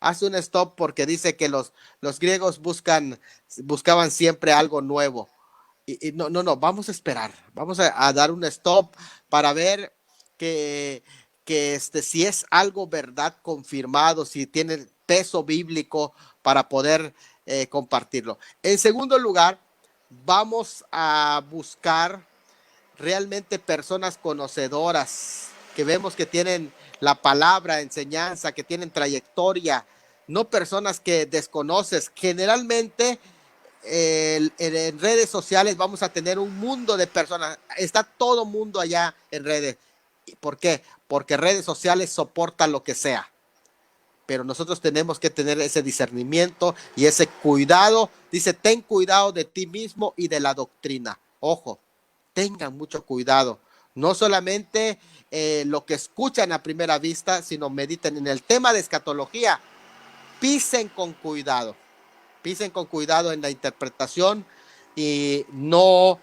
Hace un stop, porque dice que los griegos buscaban siempre algo nuevo. Y no, vamos a esperar, vamos a dar un stop para ver que si es algo verdad confirmado, si tiene peso bíblico para poder compartirlo. En segundo lugar, vamos a buscar realmente personas conocedoras, que vemos que tienen la palabra, enseñanza, que tienen trayectoria, no personas que desconoces. Generalmente en redes sociales vamos a tener un mundo de personas, está todo mundo allá en redes. ¿Por qué? Porque redes sociales soportan lo que sea, pero nosotros tenemos que tener ese discernimiento y ese cuidado. Dice, ten cuidado de ti mismo y de la doctrina. Ojo, tengan mucho cuidado. No solamente lo que escuchan a primera vista, sino mediten en el tema de escatología. Pisen con cuidado en la interpretación, y no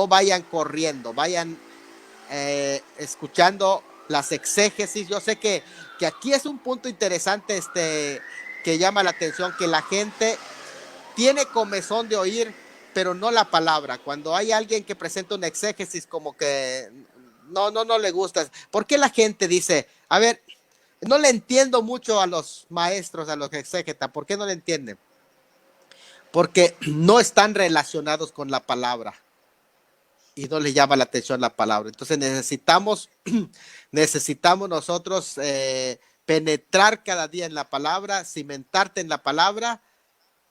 vayan corriendo, vayan escuchando las exégesis. Yo sé que aquí es un punto interesante que llama la atención, que la gente tiene comezón de oír, pero no la palabra. Cuando hay alguien que presenta una exégesis, como que no le gusta. ¿Por qué la gente dice, a ver, no le entiendo mucho a los maestros, a los exégetas? ¿Por qué no le entienden? Porque no están relacionados con la palabra y no les llama la atención la palabra. Entonces necesitamos nosotros penetrar cada día en la palabra, cimentarte en la palabra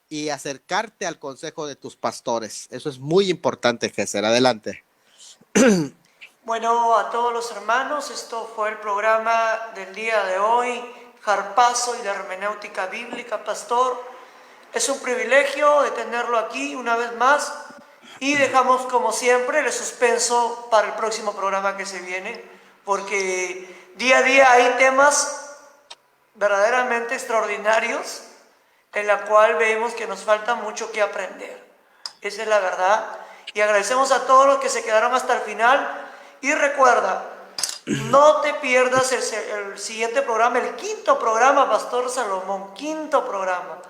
y acercarte al consejo de tus pastores. Eso es muy importante, Gesser. Adelante. Bueno, a todos los hermanos, esto fue el programa del día de hoy, Harpazo y la hermenéutica bíblica, pastor. Es un privilegio de tenerlo aquí una vez más, y dejamos como siempre el suspenso para el próximo programa que se viene, porque día a día hay temas verdaderamente extraordinarios en la cual vemos que nos falta mucho que aprender. Esa es la verdad. Y agradecemos a todos los que se quedaron hasta el final. Y recuerda, no te pierdas el siguiente programa, el quinto programa, Pastor Salomón, quinto programa.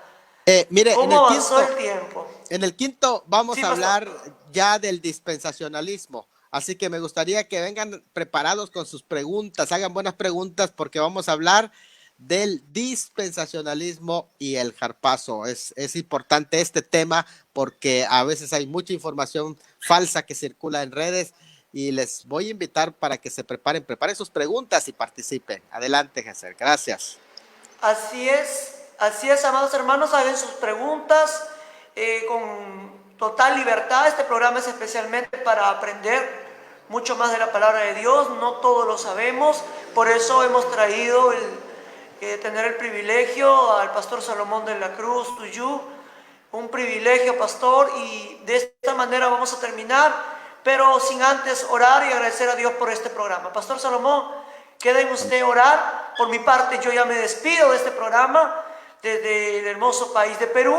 Mire, ¿Cómo avanzó el tiempo? En el quinto vamos a hablar pastor, ya del dispensacionalismo. Así que me gustaría que vengan preparados con sus preguntas, hagan buenas preguntas, porque vamos a hablar del dispensacionalismo y el harpazo. Es importante este tema, porque a veces hay mucha información falsa que circula en redes, y les voy a invitar para que se preparen sus preguntas y participen. Adelante, Gesser. Gracias. Así es, amados hermanos, hagan sus preguntas con total libertad. Este programa es especialmente para aprender mucho más de la palabra de Dios. No todo lo sabemos, por eso hemos traído tener el privilegio al pastor Salomón de la Cruz Tuyú. Un privilegio, pastor, y de esta manera vamos a terminar pero sin antes orar y agradecer a Dios por este programa. Pastor Salomón, queda en usted orar. Por mi parte, yo ya me despido de este programa desde el hermoso país de Perú,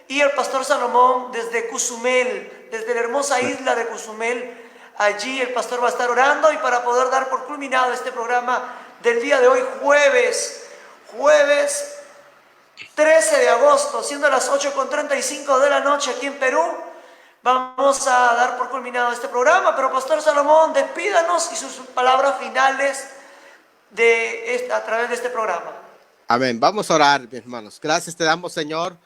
y el Pastor Salomón desde Cozumel, desde la hermosa isla de Cozumel. Allí el pastor va a estar orando, y para poder dar por culminado este programa del día de hoy, jueves 13 de agosto, siendo las 8:35 de la noche aquí en Perú, vamos a dar por culminado este programa. Pero Pastor Salomón, despídanos y sus palabras finales a través de este programa. Amén. Vamos a orar, mis hermanos. Gracias te damos, Señor,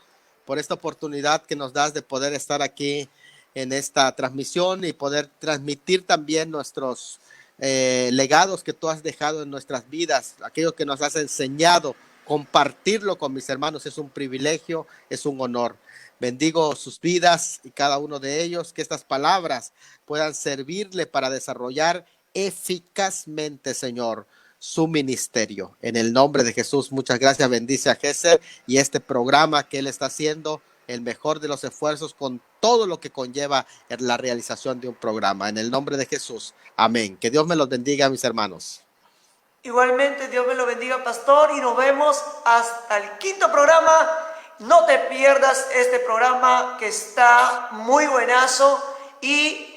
por esta oportunidad que nos das de poder estar aquí en esta transmisión y poder transmitir también nuestros legados que tú has dejado en nuestras vidas, aquello que nos has enseñado. Compartirlo con mis hermanos es un privilegio, es un honor. Bendigo sus vidas y cada uno de ellos, que estas palabras puedan servirle para desarrollar eficazmente, Señor, su ministerio. En el nombre de Jesús, muchas gracias. Bendice a Gesser y este programa que él está haciendo, el mejor de los esfuerzos, con todo lo que conlleva la realización de un programa. En el nombre de Jesús, amén. Que Dios me los bendiga, mis hermanos. Igualmente, Dios me lo bendiga, pastor, y nos vemos hasta el 5.º programa. No te pierdas este programa, que está muy buenazo. Y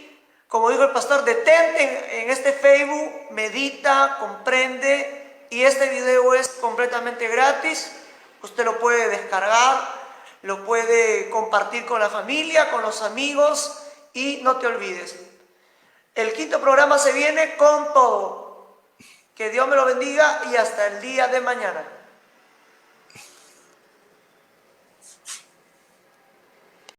como dijo el pastor, detente en este Facebook, medita, comprende, y este video es completamente gratis. Usted lo puede descargar, lo puede compartir con la familia, con los amigos, y no te olvides, el 5.º programa se viene con todo. Que Dios me lo bendiga y hasta el día de mañana.